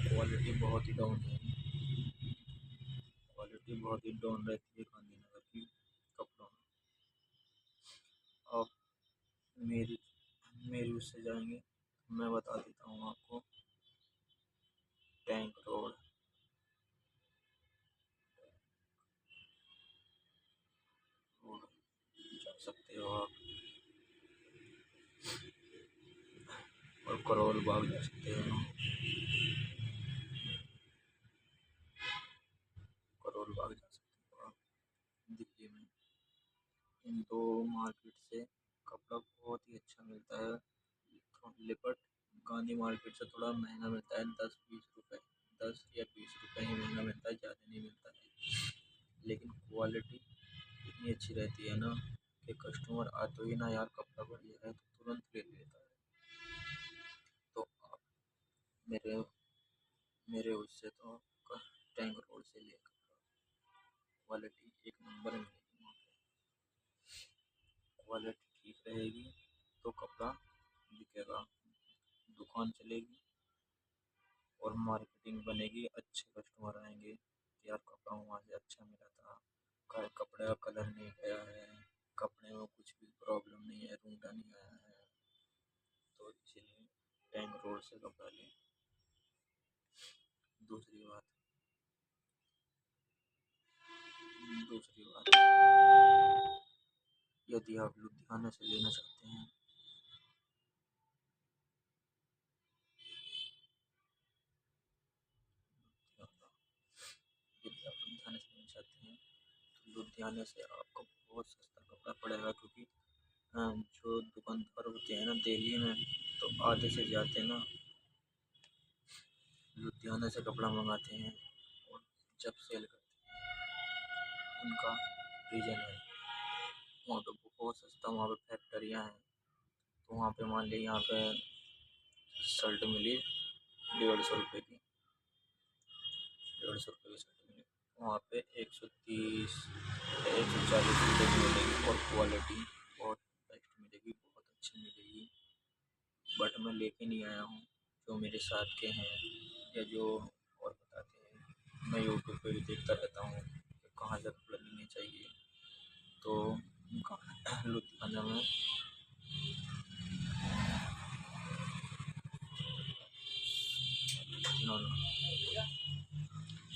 Speaker 1: क्वालिटी बहुत ही डाउन है, क्वालिटी बहुत ही डाउन रहती है गांधीनगर की कपड़ों में। आप मेरी मेरी उससे जाएंगे, मैं बता देता हूँ आपको, टैंक रोड, रोड जा सकते हो आप, और करोल बाग जा सकते हो, करोल बाग जा सकते हो आप दिल्ली में। इन दो मार्केट से कपड़ा बहुत ही अच्छा मिलता है। लिपट गांधी मार्केट से थोड़ा महंगा मिलता है, 10-20 रुपये, 10 या 20 रुपये ही महंगा मिलता है, ज़्यादा नहीं मिलता है। लेकिन क्वालिटी इतनी अच्छी रहती है ना कि कस्टमर आते ही ना यार कपड़ा बढ़िया है तो तुरंत ले लेता है। तो आप मेरे मेरे उससे तो टैंक रोड से ले कपड़ा, क्वालिटी एक नंबर मिलेगी वहाँ पे, क्वालिटी ठीक रहेगी तो कपड़ा बिकेगा, दुकान चलेगी और मार्केटिंग बनेगी, अच्छे कस्टमर आएंगे कि यार कपड़ा वहाँ से अच्छा मिला था, कपड़े का कलर नहीं गया है, कपड़े में कुछ भी प्रॉब्लम नहीं है, रूंधा नहीं आया है। तो इसीलिए टैंक रोड से कपड़ा लें। दूसरी बात दूसरी बात यदि आप लुधियाना से लेना चाहते हैं यदि आप लुधियाना से लेना चाहते हैं तो लुधियाने से आपको बहुत सस्ता कपड़ा पड़ेगा, क्योंकि जो दुकानदार होते हैं ना दिल्ली में, तो आधे से ज़्यादा ना लुधियाना से कपड़ा मंगाते हैं और जब सेल करते हैं उनका रीज़न है वहाँ पे बहुत सस्ता, वहाँ पे फैक्ट्रियाँ हैं। तो वहाँ पे मान लीजिए यहाँ पे शर्ट मिली 150 रुपये की, 150 रुपये की शर्ट मिली, वहाँ पे 130 140 रुपये की मिलेगी और क्वालिटी बहुत बेस्ट मिलेगी, बहुत अच्छी मिलेगी। बट मैं लेके नहीं आया हूँ, जो मेरे साथ के हैं या जो और बताते हैं, मैं यूट्यूब पे भी देखता रहता हूँ कि कहाँ से कपड़ा लेने चाहिए। तो लुधियाना में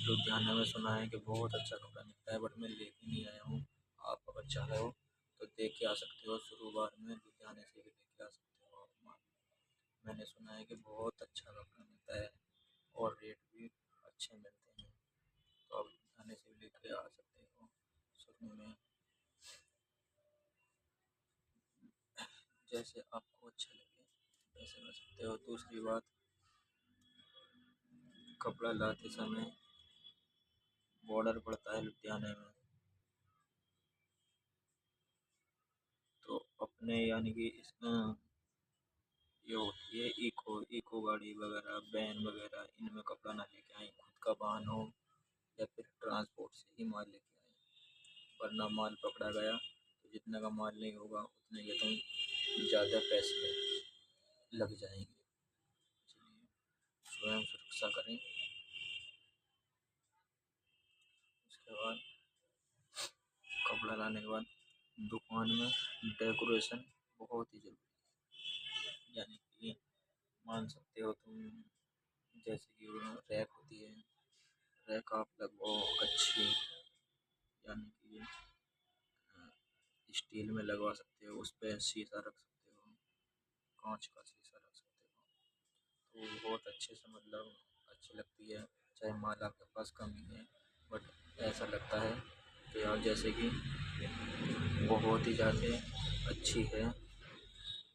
Speaker 1: लुधियाना में सुना है कि बहुत अच्छा कपड़ा मिलता है, बट मैं लेके नहीं आया हूँ। आप अगर चाहो तो देख के आ सकते हो, शुरुआत में लुधियाने से भी लेके आ सकते हो आप माल। मैंने सुना है कि बहुत अच्छा कपड़ा मिलता है और रेट भी अच्छे मिलते हैं, तो आप लुधियाने से भी लेके आ सकते हो शुरू में, जैसे आपको अच्छा लगे वैसे कर सकते हो। दूसरी बात, कपड़ा लाते समय बॉर्डर पड़ता है लुधियाने में, तो अपने यानी कि इसमें ये होती है इको इको गाड़ी वगैरह वैन वगैरह, इनमें कपड़ा ना लेके आए, खुद का वाहन हो या फिर ट्रांसपोर्ट से ही माल लेके आए, वरना माल पकड़ा गया तो जितने का माल नहीं होगा उतने के तुम ज़्यादा पैसे लग जाएंगे। इसलिए स्वयं सुरक्षा करें। उसके बाद कपड़ा लाने के बाद दुकान में डेकोरेशन बहुत ही ज़रूरी है, यानी कि मान सकते हो तुम, जैसे कि रैक होती है, रैक आप लगवाओ अच्छी, यानी कि स्टील में लगवा सकते हो, उस पर शीशा रख सकते हो, कांच का शीशा रख सकते हो, तो बहुत अच्छे से मतलब अच्छी लगती है। चाहे माल आपके पास कम ही है, बट ऐसा लगता है कि यार जैसे कि बहुत ही ज़्यादा अच्छी है,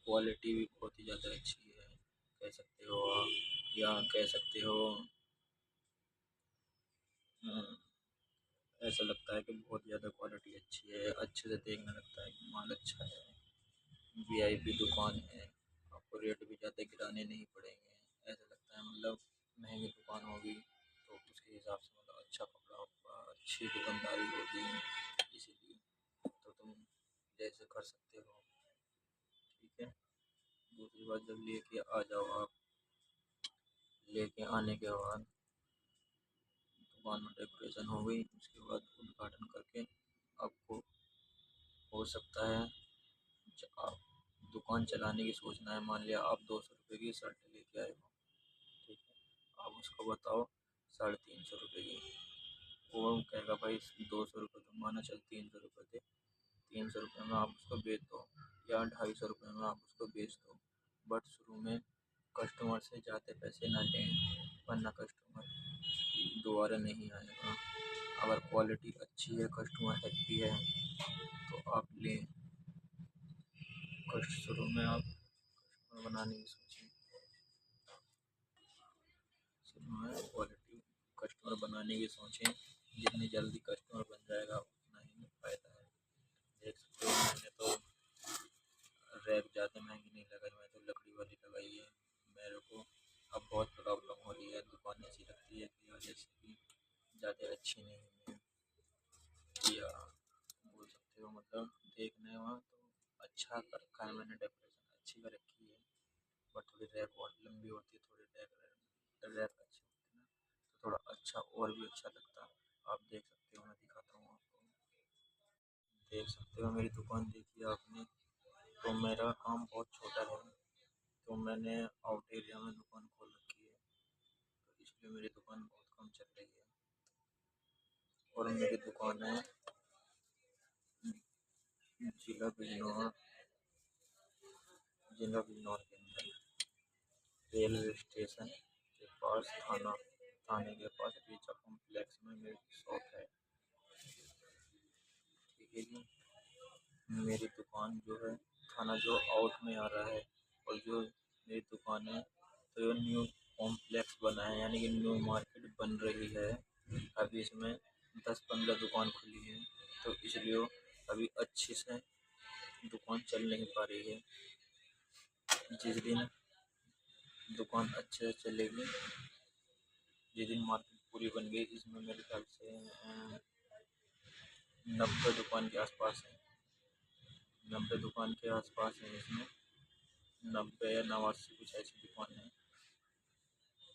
Speaker 1: क्वालिटी भी बहुत ही ज़्यादा अच्छी है कह सकते हो आप, या कह सकते हो अ, ऐसा लगता है कि बहुत ज़्यादा क्वालिटी अच्छी है, अच्छे से देखने लगता है कि माल अच्छा है, वीआईपी दुकान है, आपको रेट भी ज़्यादा गिराने नहीं पड़ेंगे। ऐसा लगता है मतलब महंगी दुकान होगी तो उसके हिसाब से मतलब अच्छा कपड़ा होगा, अच्छी दुकानदारी होगी, इसीलिए तो तुम जैसे कर सकते हो। ठीक है। दूसरी बात, जब लेके आ जाओ आप, लेके आने के बाद दुकान में डेकोरेशन हो गई, उसके बाद उद्घाटन करके आपको हो सकता है आप दुकान चलाने की सोचना है। मान लिया आप 200 रुपये की शर्ट लेके आए हो, ठीक है, आप उसको बताओ 350 रुपये की, वो कहेगा भाई 200 रुपये तो माना, चल 300 रुपये दे, 300 रुपये में आप उसको बेच दो या 250 रुपये में आप उसको बेच दो, बट शुरू में कस्टमर से ज़्यादा पैसे ना लें, वरना कस्टमर दोबारा नहीं आएगा। अगर क्वालिटी अच्छी है, कस्टमर हैप्पी है, तो आप लें। कस्ट शुरू में आप कस्टमर बनाने की सोचें, शुरू में क्वालिटी कस्टमर बनाने की सोचें, जितनी जल्दी कस्टमर बन जाएगा उतना ही फ़ायदा है। देख सकते हो मैंने तो रैक ज़्यादा महंगी नहीं लगाई, मैं तो लकड़ी वाली लगाई है। मेरे को अब बहुत प्रॉब्लम हो रही है, दुकान ऐसी लगती है कि जैसे कि ज़्यादा अच्छी नहीं है, या बोल सकते हो मतलब देखने में तो अच्छा कर रखा है मैंने, डेकोरेशन अच्छी कर रखी है, बट थोड़ी रैक और लंबी होती है, थोड़ी रैक रैक अच्छी होती है ना, तो थोड़ा अच्छा और भी अच्छा लगता है। आप देख सकते हो, मैं दिखाता हूँ आपको, देख सकते हो मेरी दुकान देखी आपने। तो मेरा काम बहुत छोटा है, तो मैंने आउट एरिया में दुकान खोल रखी है, तो इसलिए मेरी दुकान बहुत कम चल रही है। और मेरी दुकान है जिला बिजनौर, के अंदर रेलवे स्टेशन के पास, थाने के पास रीचा कॉम्प्लेक्स में मेरी शॉप है। ठीक है जी। मेरी दुकान जो है, थाना जो आउट में आ रहा है, और जो मेरी दुकान है तो ये न्यू कॉम्प्लेक्स बना है, यानी कि न्यू मार्केट बन रही है। अभी इसमें 10-15 दुकान खुली है, तो इसलिए अभी अच्छे से दुकान चल नहीं पा रही है। जिस दिन दुकान अच्छे से चलेगी, जिस दिन मार्केट पूरी बन गई, इसमें मेरे ख्याल से 90 दुकान के आसपास है, 90 दुकान के आसपास है इसमें, 90 या 89 कुछ ऐसी दुकान है।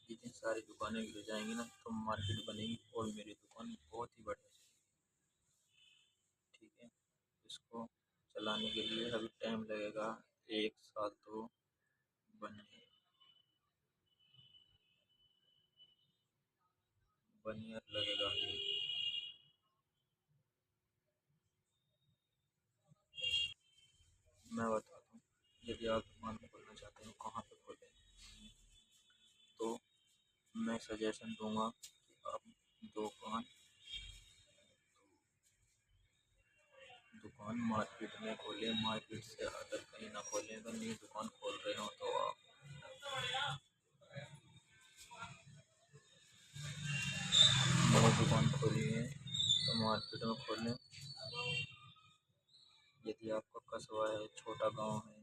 Speaker 1: जिस दिन सारी दुकानें गिर जाएंगी ना, तो मार्केट बनेगी और मेरी दुकान बहुत ही बढ़िया चलेगी। ठीक है। इसको चलाने के लिए अभी टाइम लगेगा, 1 साल तो बनने 1 ईयर लगेगा अभी। मैं बताता हूँ, यदि आप दुकान खोलना चाहते हो कहाँ पे खोलें, तो मैं सजेशन दूंगा कि आप दुकान दुकान मार्केट में खोलें, मार्केट से अदर कहीं ना खोलें। अगर नई दुकान खोल रहे हो तो आप नई दुकान खोली है तो मार्केट में खोलें। यदि आपका कस्बा है, छोटा गांव है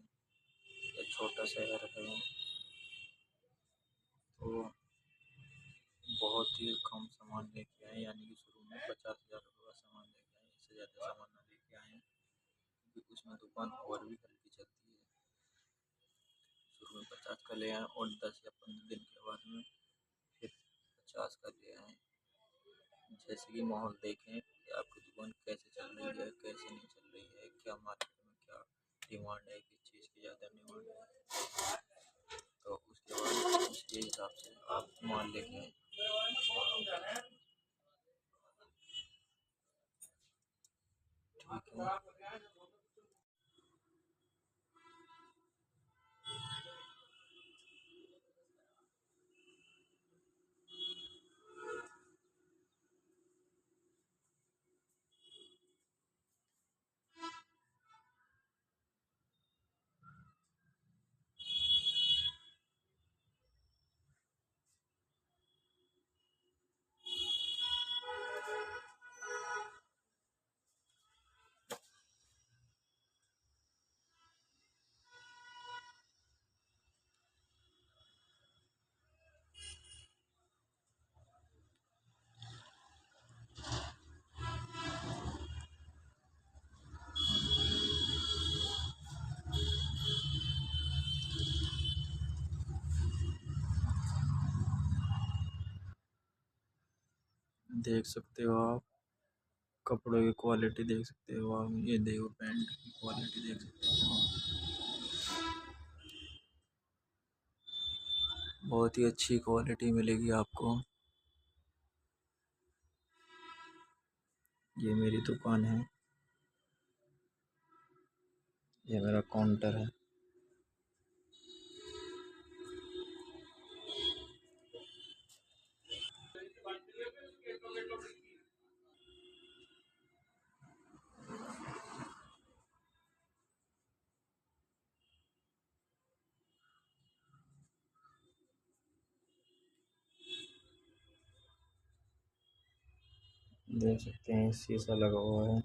Speaker 1: या छोटा शहर है, तो बहुत ही कम सामान लेके आए, यानी कि शुरू में 50,000 रुपये का सामान लेके आए, इससे ज़्यादा सामान ना लेके आए, क्योंकि उसमें दुकान और भी हल्की चलती है। शुरू में 50 का ले आए और 10 या 15 दिन के बाद में फिर 50 का ले आए। जैसे कि माहौल देखें कि आपकी दुकान कैसे चल रही है, कैसे नहीं चल रही है, क्या मार्केट में क्या डिमांड है, किस चीज़ की ज़्यादा डिमांड है, तो उसके बाद उसके हिसाब से आप माल लेके आए। ठीक है। देख सकते हो आप, कपड़ों की क्वालिटी देख सकते हो आप, ये देखो पैंट की क्वालिटी देख सकते हो आप। बहुत ही अच्छी क्वालिटी मिलेगी आपको। ये मेरी दुकान है, ये मेरा काउंटर है। देख सकते हैं शीशा लगा हुआ है।